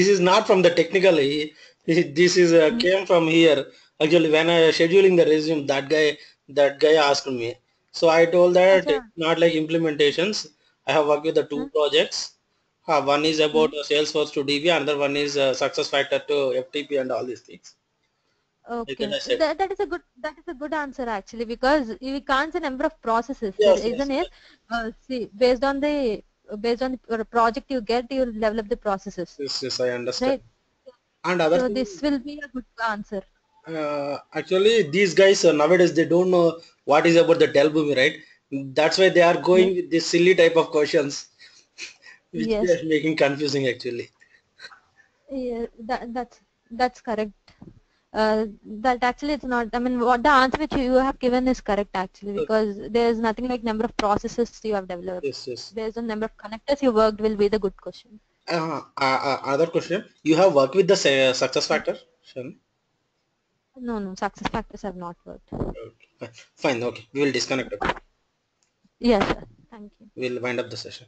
is not from the technical. This is came from here. Actually, when I scheduling the resume, that guy asked me. So I told that Acha. it's not like implementations. I have worked with the two projects. One is about Salesforce to DB, another one is SuccessFactor to FTP and all these things. Like that Okay, I said. that is a good answer actually, because we can't say number of processes. The Yes, yes, reason is, see, based on the project you get, you will develop the processes, yes, yes, I understand. right? And other So thing, this will be a good answer. actually, these guys nowadays they don't know what is about the Dell Boomi, right? That's why they are Yes, going with this silly type of questions, which they yes, are making confusing actually. yeah, that's correct. That actually it's not. I mean, what the answer which you have given is correct actually, because there is nothing like number of processes you have developed. Yes, yes. Based on number of connectors you worked will be the good question. Other question, you have worked with the success factor? Shan? No, no, success factors have not worked. Okay. Fine, okay. We will disconnect. Okay. Yes, sir. Thank you. We'll wind up the session.